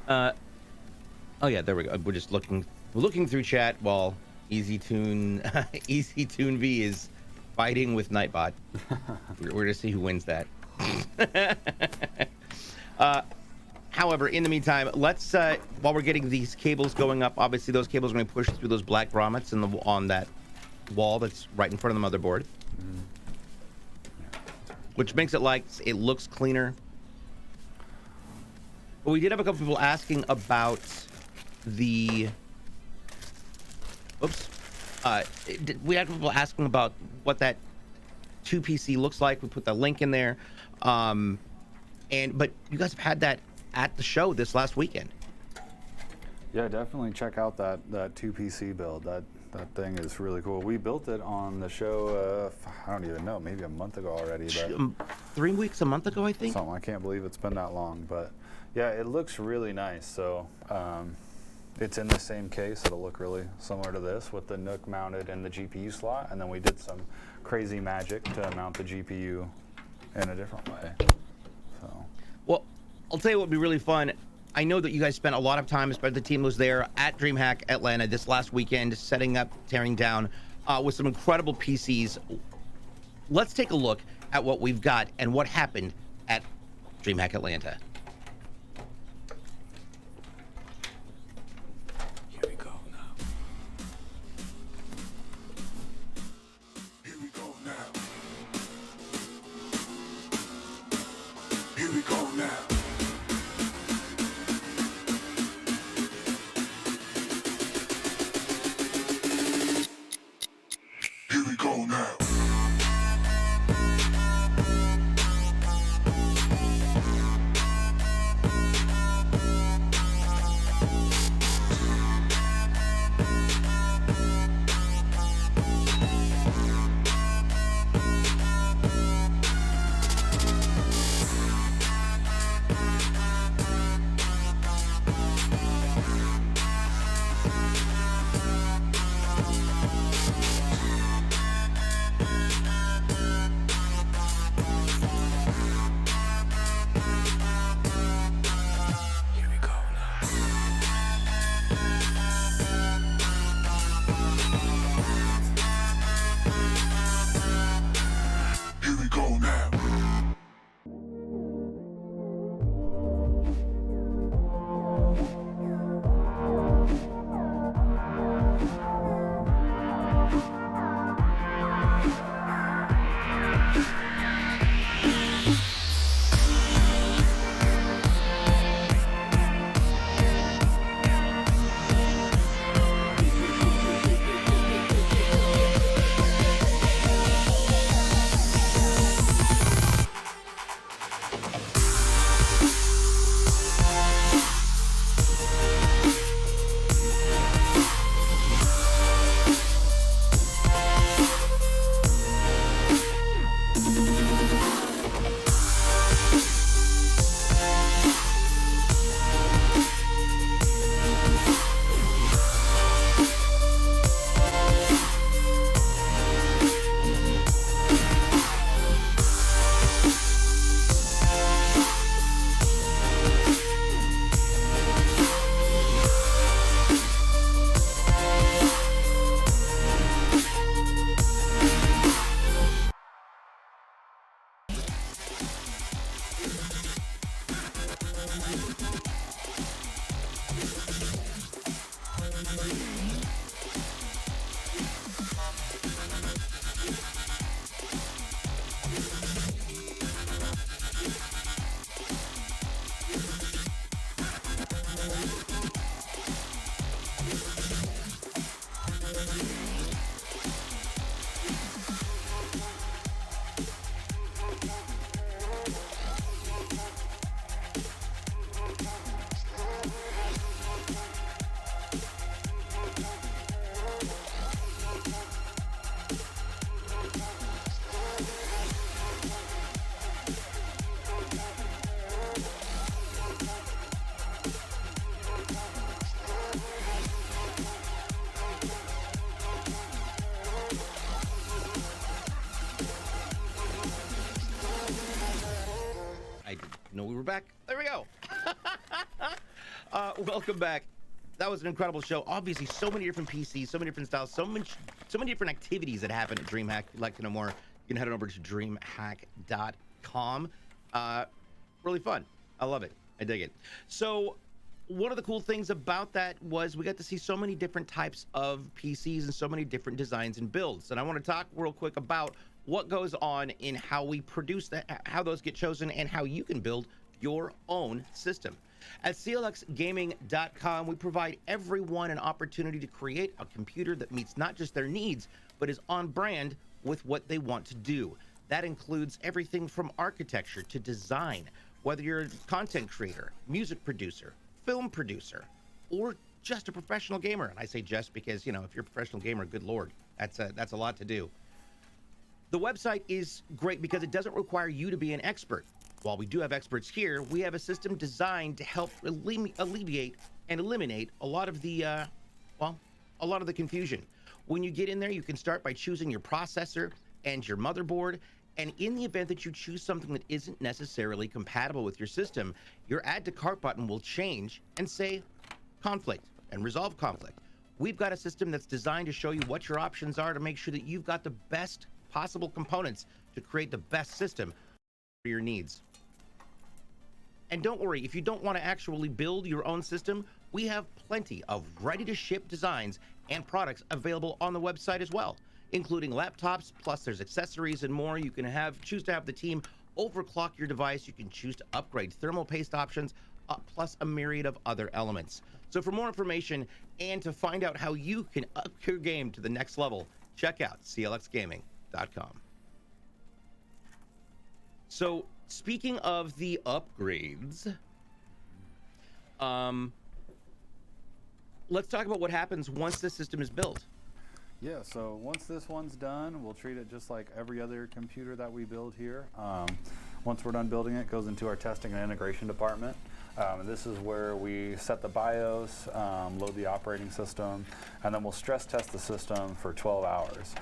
Oh yeah, there we go. We're just looking through chat while EasyTune V is fighting with Nightbot. We're going to see who wins that. However, in the meantime, let's while we're getting these cables going up, obviously those cables are going to push through those black grommets on that wall that's right in front of the motherboard. which makes it like it looks cleaner. But we did have a couple people asking about the, we had people asking about what that 2 PC looks like. We put the link in there. But you guys have had that at the show this last weekend. Yeah, definitely check out that 2 PC build. That thing is really cool. We built it on the show, I don't even know, maybe a month ago already. But 3 weeks, a month ago, I think. Something, I can't believe it's been that long. But yeah, it looks really nice. So it's in the same case. It'll look really similar to this with the NUC mounted in the GPU slot. And then we did some crazy magic to mount the GPU in a different way. So. Well, I'll tell you what would be really fun. I know that you guys spent a lot of time, especially the team was there at DreamHack Atlanta this last weekend, setting up, tearing down with some incredible PCs. Let's take a look at what we've got and what happened at DreamHack Atlanta. Here we go now. Here we go now. Here we go now. Here we go now. Here we go now. Here we go now. We were back. There we go. Welcome back. That was an incredible show. Obviously, so many different PCs, so many different styles, so many different activities that happen at DreamHack. If you'd like to know more, you can head on over to dreamhack.com. Really fun. I love it. I dig it. So one of the cool things about that was we got to see so many different types of PCs and so many different designs and builds. And I want to talk real quick about what goes on in how we produce that, how those get chosen, and how you can build your own system. At CLXGaming.com, we provide everyone an opportunity to create a computer that meets not just their needs, but is on brand with what they want to do. That includes everything from architecture to design, whether you're a content creator, music producer, film producer, or just a professional gamer. And I say just because, you know, if you're a professional gamer, good Lord, that's a lot to do. The website is great because it doesn't require you to be an expert. While we do have experts here, we have a system designed to help alleviate and eliminate a lot of the, a lot of the confusion. When you get in there, you can start by choosing your processor and your motherboard. And in the event that you choose something that isn't necessarily compatible with your system, your add to cart button will change and say conflict and resolve conflict. We've got a system that's designed to show you what your options are to make sure that you've got the best possible components to create the best system for your needs. And don't worry, if you don't want to actually build your own system, we have plenty of ready-to-ship designs and products available on the website as well, including laptops, plus there's accessories and more. You can choose to have the team overclock your device. You can choose to upgrade thermal paste options, plus a myriad of other elements. So for more information and to find out how you can up your game to the next level, check out clxgaming.com. So speaking of the upgrades, let's talk about what happens once the system is built. Yeah, so once this one's done, we'll treat it just like every other computer that we build here. Once we're done building it, it goes into our testing and integration department. This is where we set the BIOS, load the operating system, and then we'll stress test the system for 12 hours.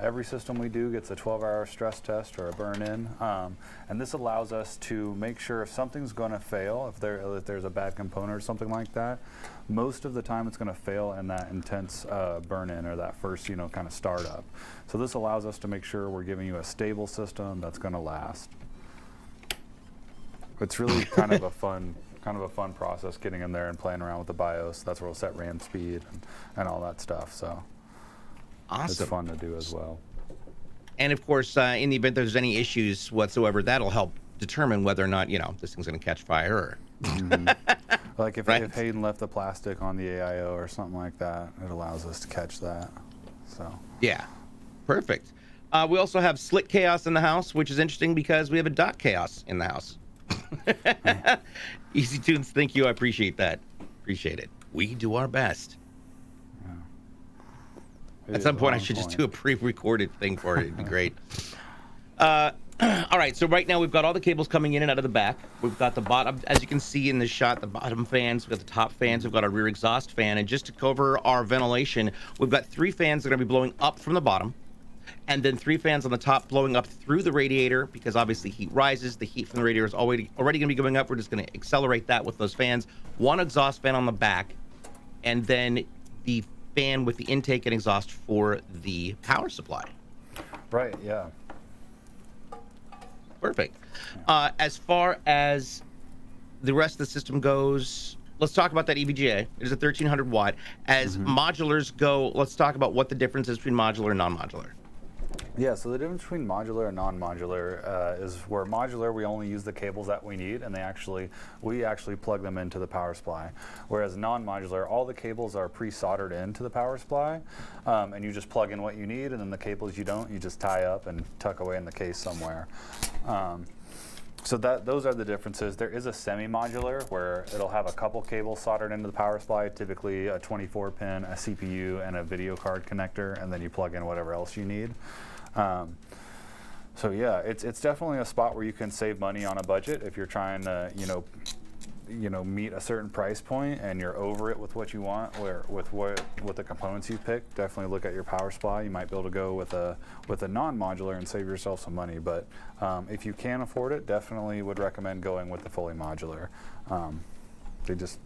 Every system we do gets a 12-hour stress test or a burn-in, and this allows us to make sure if something's going to fail, if there's a bad component or something like that, most of the time it's going to fail in that intense burn-in or that first, kind of startup. So this allows us to make sure we're giving you a stable system that's going to last. It's really kind of a fun process getting in there and playing around with the BIOS. That's where we'll set RAM speed and all that stuff. So awesome. It's fun to do as well. And of course, in the event there's any issues whatsoever, that'll help determine whether or not, this thing's going to catch fire. Or Like if Hayden left the plastic on the AIO or something like that, it allows us to catch that. So yeah, perfect. We also have Slick Chaos in the house, which is interesting because we have a Dot Chaos in the house. Easy Tunes, thank you. I appreciate that. Appreciate it. We do our best. Yeah. At some point, I should just do a pre-recorded thing for it. It'd be great. All right, so right now we've got all the cables coming in and out of the back. We've got the bottom, as you can see in the shot, the bottom fans. We've got the top fans. We've got our rear exhaust fan. And just to cover our ventilation, we've got 3 fans that are going to be blowing up from the bottom, and then 3 fans on the top blowing up through the radiator, because obviously heat rises. The heat from the radiator is already going to be going up. We're just going to accelerate that with those fans. 1 exhaust fan on the back, and then the fan with the intake and exhaust for the power supply. Right, yeah. Perfect. As far as the rest of the system goes, let's talk about that EVGA. It is a 1300 watt. As modulars go, let's talk about what the difference is between modular and non-modular. Yeah, so the difference between modular and non-modular is where modular, we only use the cables that we need, and we actually plug them into the power supply. Whereas non-modular, all the cables are pre-soldered into the power supply, and you just plug in what you need, and then the cables you don't, you just tie up and tuck away in the case somewhere. So those are the differences. There is a semi-modular where it'll have a couple cables soldered into the power supply, typically a 24-pin, a CPU, and a video card connector, and then you plug in whatever else you need. So yeah, it's definitely a spot where you can save money on a budget if you're trying to, meet a certain price point and you're over it with what you want, or with the components you pick. Definitely look at your power supply. You might be able to go with a non-modular and save yourself some money. But if you can afford it, definitely would recommend going with the fully modular.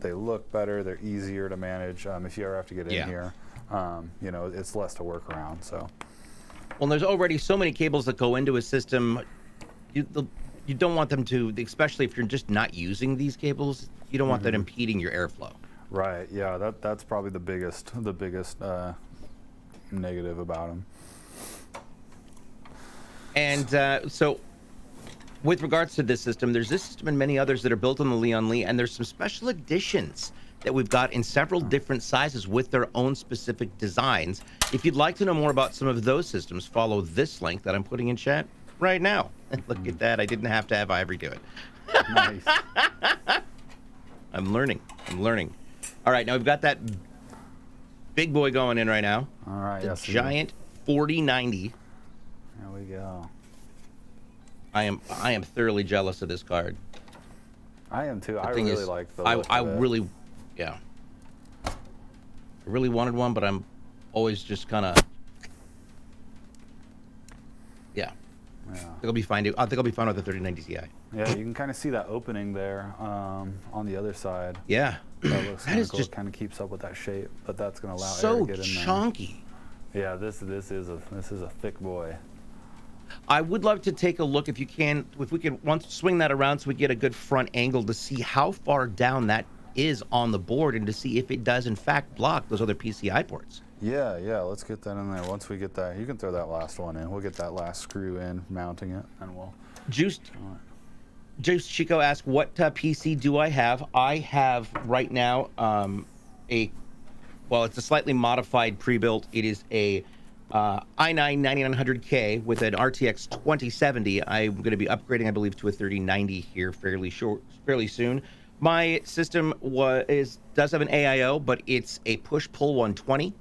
They look better. They're easier to manage. If you ever have to get in here, it's less to work around. So. Well, there's already so many cables that go into a system. You don't want them to, especially if you're just not using these cables, you don't want that impeding your airflow. Right. Yeah. That's probably the biggest negative about them. And so with regards to this system, there's this system and many others that are built on the Leon Lee, and there's some special editions that we've got in several different sizes with their own specific designs. If you'd like to know more about some of those systems, follow this link that I'm putting in chat right now. Look at that. I didn't have to have Ivory do it. Nice. I'm learning. All right, now we've got that big boy going in right now. All right. The Yes. giant 4090. There we go. I am thoroughly jealous of this card. I am too. The I thing really is, like the. I look of it. really, yeah. I really wanted one, but I'm always just kind of, yeah. Yeah. I think I'll be fine. I think I'll be fine with the 3090 Ti. Yeah, you can kind of see that opening there on the other side. Yeah. That looks That kind is of cool. just It kind of keeps up with that shape, but that's going to allow air so to get in there. chunky. Yeah, this is a thick boy. I would love to take a look if we can once swing that around so we get a good front angle to see how far down that is on the board and to see if it does in fact block those other PCI ports. Yeah, let's get that in there. Once we get that, you can throw that last one in. We'll get that last screw in, mounting it, and we'll. Juiced Chico asked, what PC do I have? I have right now it's a slightly modified pre-built. It is a i9-9900K with an RTX 2070. I'm going to be upgrading, I believe, to a 3090 here fairly soon. My system does have an AIO, but it's a push-pull 120.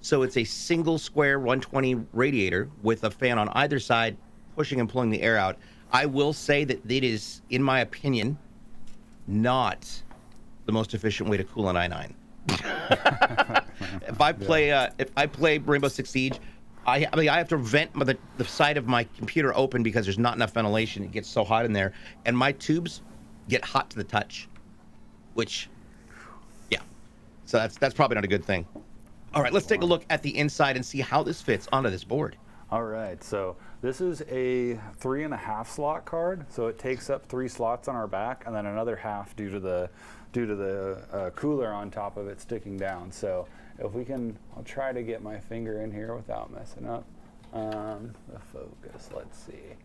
So it's a single square 120 radiator with a fan on either side, pushing and pulling the air out. I will say that it is, in my opinion, not the most efficient way to cool an i9. If I play Rainbow Six Siege, I have to vent the side of my computer open because there's not enough ventilation. It gets so hot in there, and my tubes get hot to the touch, which, yeah. So that's probably not a good thing. All right, let's take a look at the inside and see how this fits onto this board. All right, so this is a 3.5 slot card, so it takes up 3 slots on our back, and then another half due to the cooler on top of it sticking down. So if we can, I'll try to get my finger in here without messing up the focus. Let's see.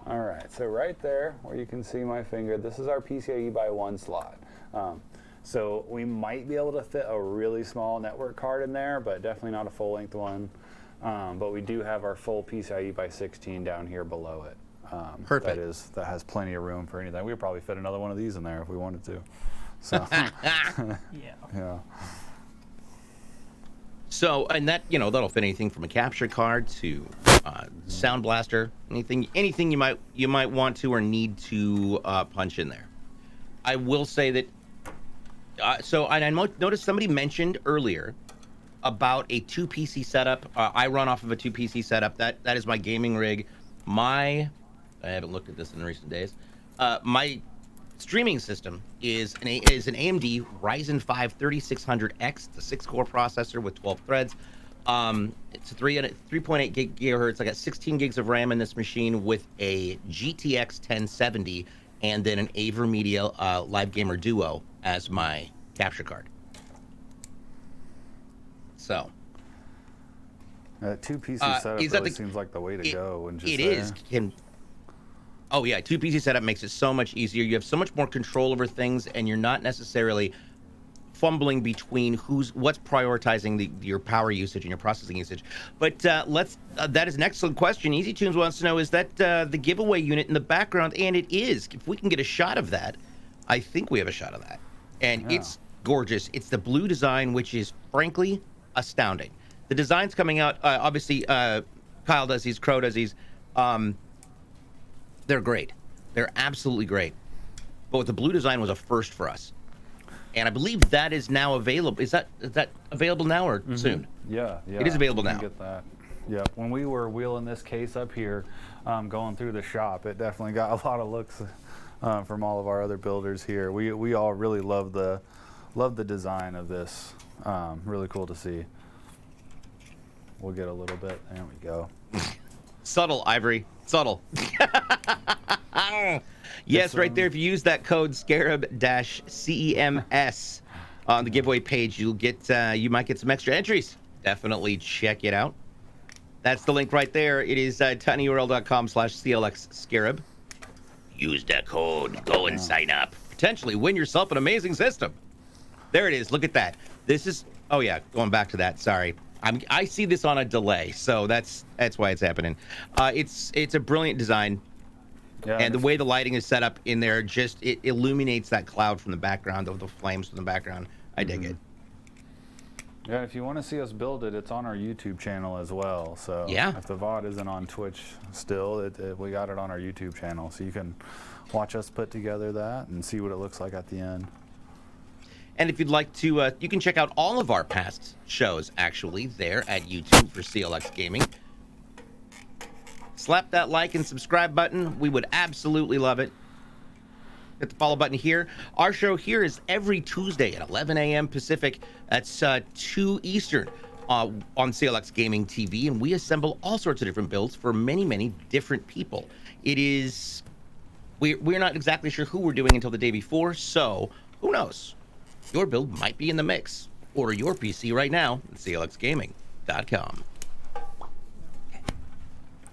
All right, so right there where you can see my finger, this is our PCIe by 1 slot. So we might be able to fit a really small network card in there, but definitely not a full-length one. But we do have our full PCIe by 16 down here below it. Perfect. That has plenty of room for anything. We could probably fit another one of these in there if we wanted to. So, yeah. So, and that, that'll fit anything from a capture card to sound blaster, anything you might want to or need to punch in there. I will say that. So, and I noticed somebody mentioned earlier about a 2 PC setup. I run off of a 2 PC setup. That is my gaming rig. I haven't looked at this in recent days. My streaming system is an AMD Ryzen 5 3600X. It's a 6-core processor with 12 threads. It's a 3.8 gigahertz. I got 16 gigs of RAM in this machine with a GTX 1070 and then an AverMedia Live Gamer Duo as my capture card. So. 2 PC setup really seems like the way to go. Wouldn't you say? It is. Oh yeah, 2 PC setup makes it so much easier. You have so much more control over things, and you're not necessarily fumbling between what's prioritizing your power usage and your processing usage. But that is an excellent question. Easy Tunes wants to know, is that the giveaway unit in the background? And it is. If we can get a shot of that, I think we have a shot of that. And it's gorgeous. It's the blue design, which is frankly astounding. The designs coming out, obviously, Kyle does these, Crow does these. They're great. They're absolutely great. But the blue design was a first for us. And I believe that is now available. Is that available now or soon? Yeah. It is available now. Get that. Yeah. When we were wheeling this case up here, going through the shop, it definitely got a lot of looks from all of our other builders here. We all really love the design of this. Really cool to see. We'll get a little bit. There we go. Subtle, Ivory. Subtle. Yes, right there. If you use that code Scarab-CEMS on the giveaway page, you might get some extra entries. Definitely check it out. That's the link right there. It is tinyurl.com/CLX Use that code. Go and sign up. Potentially win yourself an amazing system. There it is. Look at that. This is. Oh yeah, going back to that. Sorry, I see this on a delay, so that's why it's happening. It's a brilliant design, and the way the lighting is set up in there, just it illuminates that cloud from the background of the flames from the background. I dig it. Yeah, if you want to see us build it, it's on our YouTube channel as well. So yeah, if the VOD isn't on Twitch still, we got it on our YouTube channel, so you can watch us put together that and see what it looks like at the end. And if you'd like to, you can check out all of our past shows actually there at YouTube for CLX Gaming. Slap that like and subscribe button. We would absolutely love it. Hit the follow button here. Our show here is every Tuesday at 11 a.m. Pacific. That's 2 Eastern on CLX Gaming TV, and we assemble all sorts of different builds for many, many different people. It is, we're not exactly sure who we're doing until the day before, so who knows? Your build might be in the mix. Order your PC right now at clxgaming.com.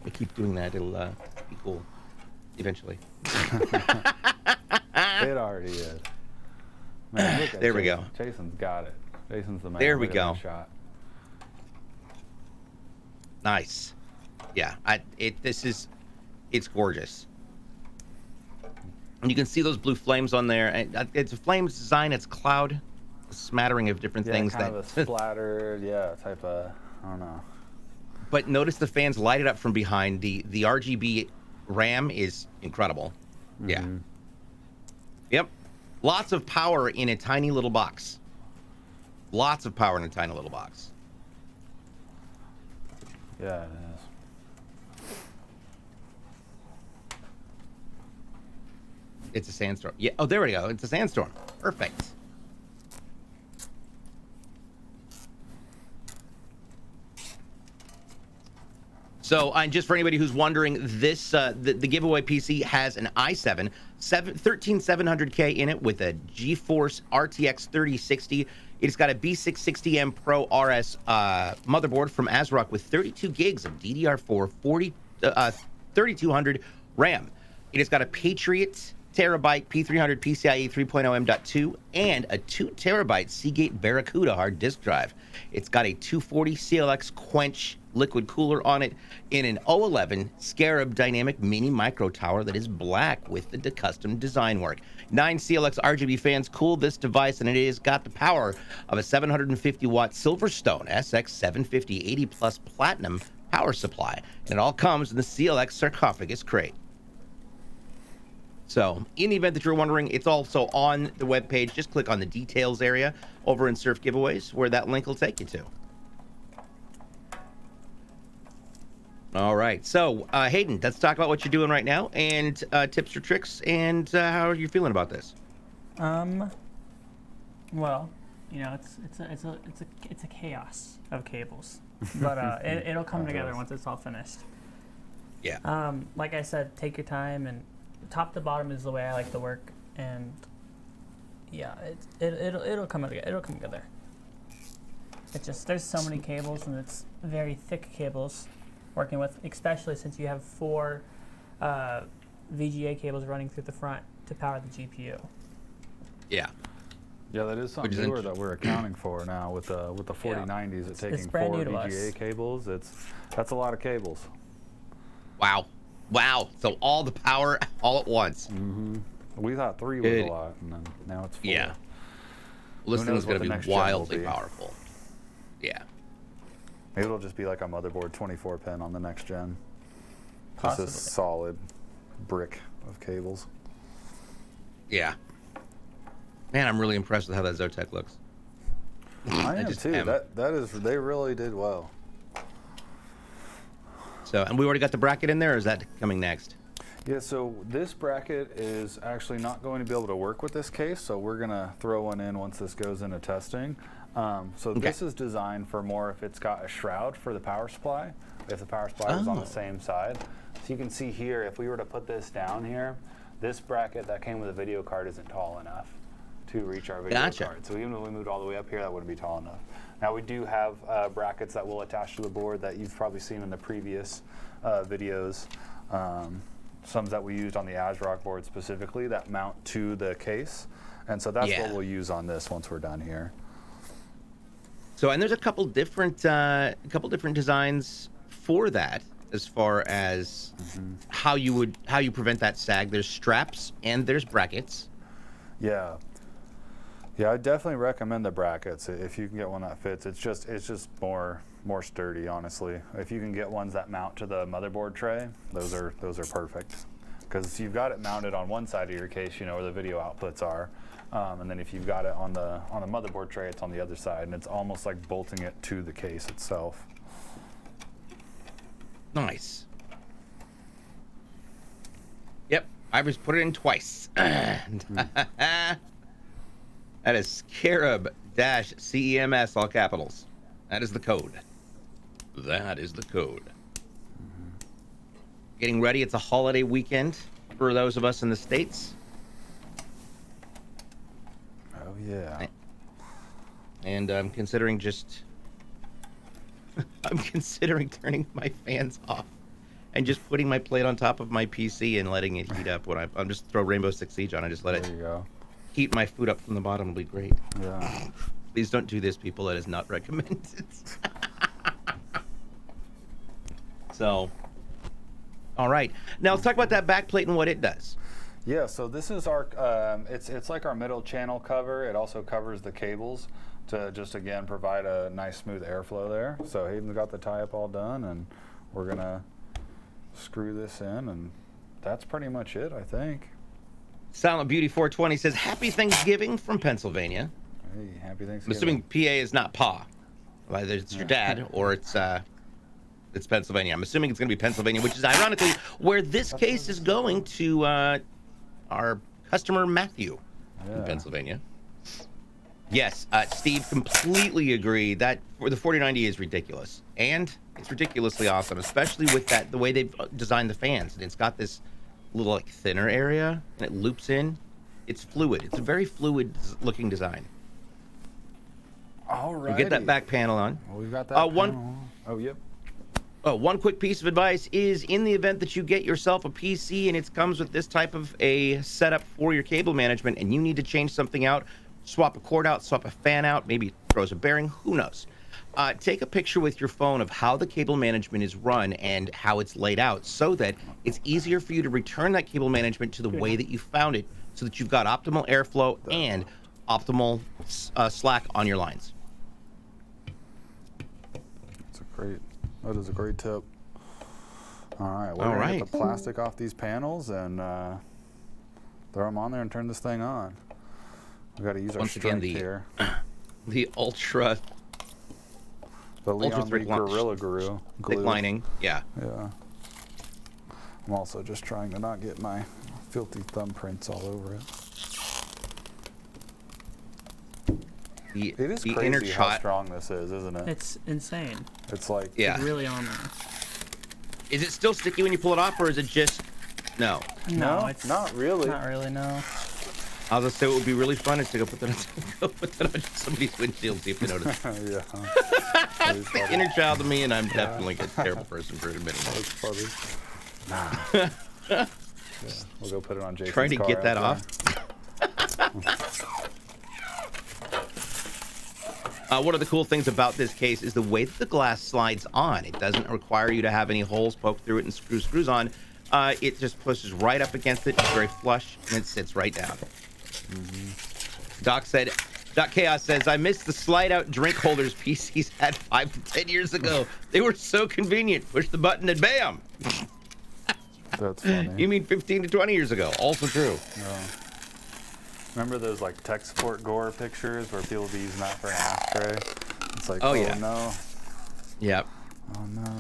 We keep doing that. It'll be cool eventually. It already is. Man, look at there we Jason. go. Jason's got it. Jason's the man. There we Look at go. that shot. Nice. Yeah, it's gorgeous. And you can see those blue flames on there. And it's a flames design. It's cloud, a smattering of different things. Kind of a splattered, type of, I don't know. But notice the fans light it up from behind. The RGB RAM is incredible. Mm-hmm. Yeah. Yep. Lots of power in a tiny little box. Lots of power in a tiny little box. Yeah, it is. It's a sandstorm. Yeah. Oh, there we go. It's a sandstorm. Perfect. So, and just for anybody who's wondering, this the giveaway PC has an i7 13700K in it with a GeForce RTX 3060. It's got a B660M Pro RS motherboard from ASRock with 32 gigs of DDR4 3600 RAM. It has got a Patriot terabyte P300 PCIe 3.0 M.2 and a 2 terabyte Seagate Barracuda hard disk drive. It's got a 240 CLX Quench liquid cooler on it in an 011 Scarab dynamic mini micro tower that is black with the custom design work. 9 CLX RGB fans cool this device, and it has got the power of a 750 watt Silverstone SX750 80 plus platinum power supply, and it all comes in the CLX sarcophagus crate. So, in the event that you're wondering, it's also on the webpage. Just click on the details area over in Surf Giveaways, where that link will take you to. All right. So, Hayden, let's talk about what you're doing right now, and tips or tricks, and how are you feeling about this? Well, you know, it's a chaos of cables, but it'll come together once it's all finished. Yeah. Like I said, take your time, and top to bottom is the way I like to work, and yeah, it'll come together. It'll come together. It's just there's so many cables, and it's very thick cables working with, especially since you have 4 VGA cables running through the front to power the GPU. Yeah. Yeah, that is something newer that we're accounting for now with the 4090s. It's taking 4 VGA cables. That's a lot of cables. Wow. Wow. So all the power all at once. Mm-hmm. We thought 3 was a lot, and then now it's 4. Yeah. Well, this thing's going to be wildly powerful. Yeah. Maybe it'll just be like a motherboard 24 pin on the next gen. Possibly. Just a solid brick of cables. Yeah. Man, I'm really impressed with how that Zotac looks. I am too. That is, they really did well. So, and we already got the bracket in there, or is that coming next? Yeah, so this bracket is actually not going to be able to work with this case, so we're going to throw one in once this goes into testing. This is designed for more if it's got a shroud for the power supply, if the power supply is on the same side. So you can see here, if we were to put this down here, this bracket that came with a video card isn't tall enough to reach our video card. So even when we moved all the way up here, that wouldn't be tall enough. Now we do have brackets that will attach to the board that you've probably seen in the previous videos. Some that we used on the ASRock board specifically that mount to the case. And so that's what we'll use on this once we're done here. So, and there's a couple different designs for that, as far as how you prevent that sag. There's straps and there's brackets. Yeah, I definitely recommend the brackets if you can get one that fits. It's just more sturdy, honestly. If you can get ones that mount to the motherboard tray, those are perfect, because you've got it mounted on one side of your case, you know, where the video outputs are. And then if you've got it on the motherboard tray, it's on the other side, and it's almost like bolting it to the case itself. Nice. Yep, I just put it in twice. That is Scarab-CEMS, all capitals. That is the code. That is the code. Getting ready. It's a holiday weekend for those of us in the States. Oh, yeah. And I'm considering I'm considering turning my fans off and just putting my plate on top of my PC and letting it heat up. When I'm just throw Rainbow Six Siege on and just let There it you go. heat my food up from the bottom. It'll be great. Yeah. Please don't do this, people. That is not recommended. So, all right. Now let's talk about that backplate and what it does. Yeah, so this is our, it's like our middle channel cover. It also covers the cables to just, again, provide a nice smooth airflow there. So Hayden's got the tie-up all done, and we're going to screw this in, and that's pretty much it, I think. Silent Beauty 420 says, Happy Thanksgiving from Pennsylvania. Hey, happy Thanksgiving. I'm assuming PA is not Pa. Either it's your dad or it's Pennsylvania. I'm assuming it's going to be Pennsylvania, which is ironically where this case is going to our customer Matthew in Pennsylvania. Yes, Steve, completely agree that the 4090 is ridiculous, and it's ridiculously awesome, especially with the way they've designed the fans. And it's got this little like thinner area, and it loops in. It's fluid. It's a very fluid looking design. All right. We'll get that back panel on. Well, we've got that panel on. Oh, yep. Oh, one quick piece of advice is in the event that you get yourself a PC and it comes with this type of a setup for your cable management and you need to change something out, swap a cord out, swap a fan out, maybe it throws a bearing, who knows. Take a picture with your phone of how the cable management is run and how it's laid out so that it's easier for you to return that cable management to the way that you found it so that you've got optimal airflow and optimal slack on your lines. That is a great tip. All right, we're going to get the plastic off these panels and throw them on there and turn this thing on. We've got to use our STRIX here. The ultra thick Gorilla Glue. Thick lining, yeah. Yeah. I'm also just trying to not get my filthy thumbprints all over it. It is crazy how strong this is, isn't it? It's insane. It's like... Yeah. It's really on there. Is it still sticky when you pull it off, or is it just... No, it's not really. Not really, no. I was going to say, what would be really fun is to go put that on somebody's windshield, see if they notice. Yeah. That's the inner child of me, and I'm definitely a terrible person for admitting that. That's funny. Yeah, we'll go put it on Jason's Trying to get that off. One of the cool things about this case is the way that the glass slides on. It doesn't require you to have any holes poked through it and screws on. It just pushes right up against it. It's very flush, and it sits right down. Doc Chaos says, I miss the slide-out drink holders PCs had 5 to 10 years ago. They were so convenient. Push the button and bam! That's funny. You mean 15 to 20 years ago. Also true. Yeah. Remember those like tech support gore pictures where people be using that for an ashtray? It's like, oh no. Yep. Oh no.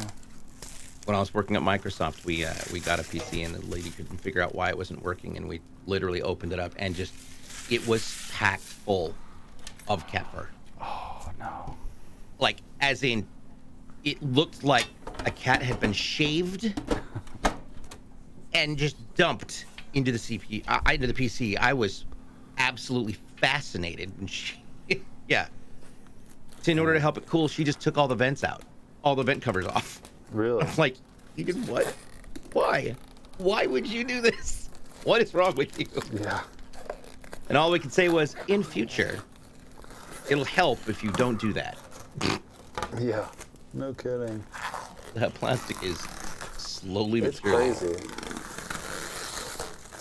When I was working at Microsoft, we got a PC and the lady couldn't figure out why it wasn't working, and we literally opened it up and just it was packed full of cat fur. Oh no. Like, as in, it looked like a cat had been shaved and just dumped into the into the PC. I was absolutely fascinated when she, yeah. in order to help it cool, she just took all the vents out, all the vent covers off. Really? I'm like, you did what? Why? Why would you do this? What is wrong with you? Yeah. And all we could say was, in future, it'll help if you don't do that. Yeah. No kidding. That plastic is slowly It's maturing. crazy.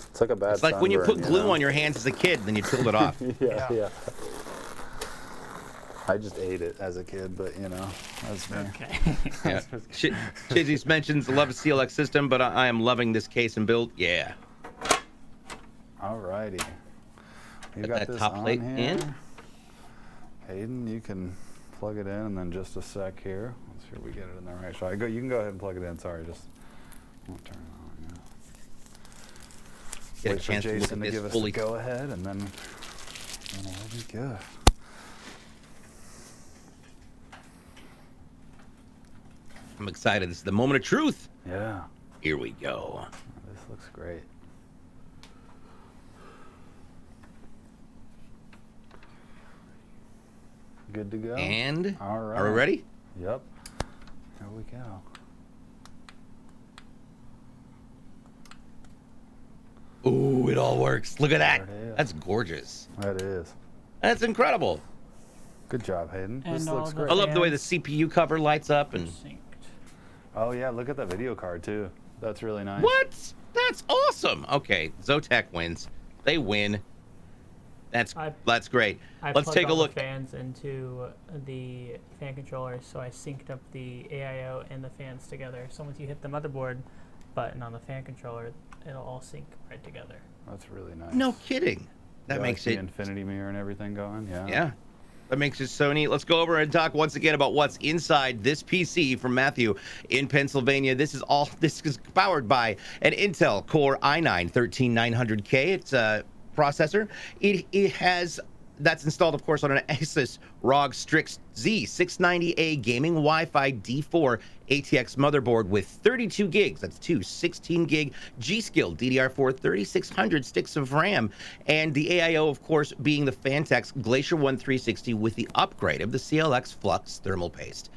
It's like a bad It's like when you put sunburn, glue know? on your hands as a kid, and then you peeled it off. Yeah. I just ate it as a kid, but you know, that's me. Okay. Yeah. Chizzy's mentions the love of CLX system, but I am loving this case and build. Yeah. Alrighty. You Put got that this top on plate here. in. Hayden, you can plug it in, and then just a sec here. Let's see if we get it in the right shot. You can go ahead and plug it in. Sorry, just won't turn it on. Yeah. Get a Wait for chance to look Jason at to this give us fully. the go ahead, and then we'll be good. I'm excited. This is the moment of truth. Yeah, Here we go. this looks great. Good to go. And All right. are we ready? Yep. Here we go. Ooh, it all works. Look at that. There it is. That's gorgeous. That is. That's incredible. Good job, Hayden. And This all looks the- great. I love the way the Fans. CPU cover lights up and Synced. Oh yeah, look at that video card too. That's really nice. what? That's awesome. Okay, Zotac wins. They win. That's great. I Let's plugged take a all look. the fans into the fan controller, so I synced up the AIO and the fans together. So once you hit the motherboard button on the fan controller, it'll all sync right together. That's really nice. No kidding. That Got makes the it. infinity mirror and everything going. Yeah. Yeah. That makes it so neat. Let's go over and talk once again about what's inside this PC from Matthew in Pennsylvania. This is powered by an Intel Core i9-13900K. It's a processor. It has that's installed, of course, on an ASUS ROG Strix Z690A gaming Wi-Fi D4 ATX motherboard with 32 gigs. That's two 16-gig G.SKILL DDR4-3600 sticks of RAM, and the AIO, of course, being the Phanteks Glacier 1360 with the upgrade of the CLX Flux thermal paste.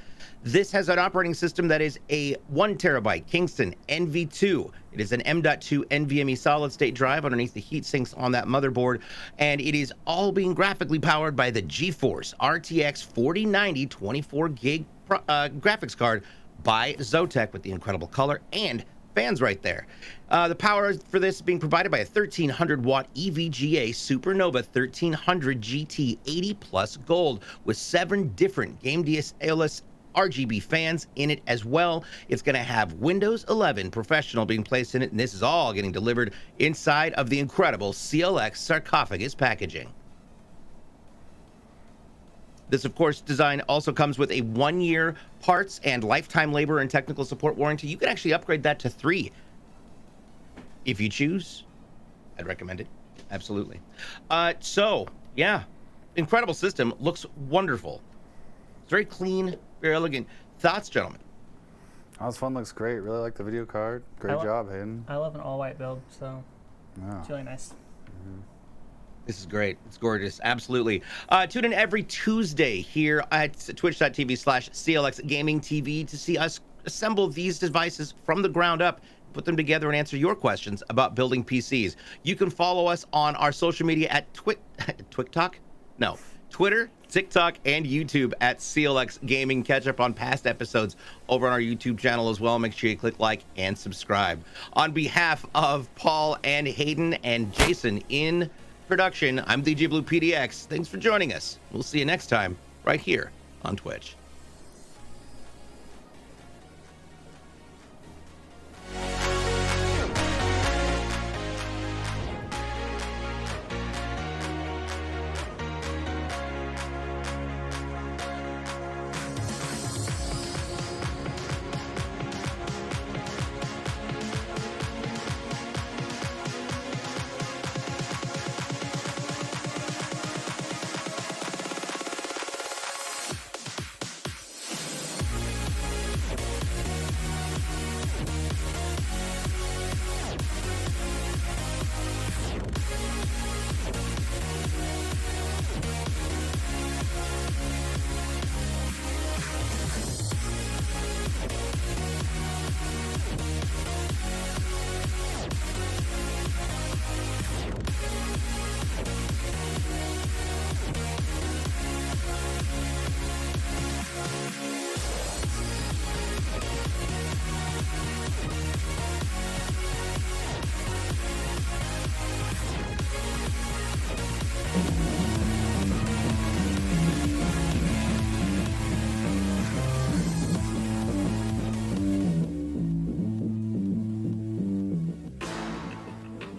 This has an operating system that is a 1 terabyte Kingston NV2. It is an M.2 NVMe solid state drive underneath the heat sinks on that motherboard, and it is all being graphically powered by the GeForce RTX 4090 24 gig graphics card by Zotac with the incredible color and fans right there. The power for this is being provided by a 1300 watt EVGA SuperNOVA 1300 GT 80 Plus Gold with 7 different GAMDIAS AEOLUS RGB fans in it as well. It's going to have Windows 11 Professional being placed in it, and this is all getting delivered inside of the incredible CLX sarcophagus packaging. This, of course, design also comes with a 1-year parts and lifetime labor and technical support warranty. You can actually upgrade that to 3 if you choose. I'd recommend it. Absolutely. So, yeah, incredible system. Looks wonderful. It's very clean, very elegant. Thoughts, gentlemen? Oh, this phone looks great. Really like the video card. Great I job, Hayden. I love an all-white build, so Yeah. it's really nice. This is great. It's gorgeous. Absolutely. Tune in every Tuesday here at twitch.tv/CLX Gaming TV to see us assemble these devices from the ground up, put them together, and answer your questions about building PCs. You can follow us on our social media at Twitter, TikTok, and YouTube at CLX Gaming. Catch up on past episodes over on our YouTube channel as well. Make sure you click like and subscribe. On behalf of Paul and Hayden and Jason in production, I'm DJ BluePDX. Thanks for joining us. We'll see you next time right here on Twitch.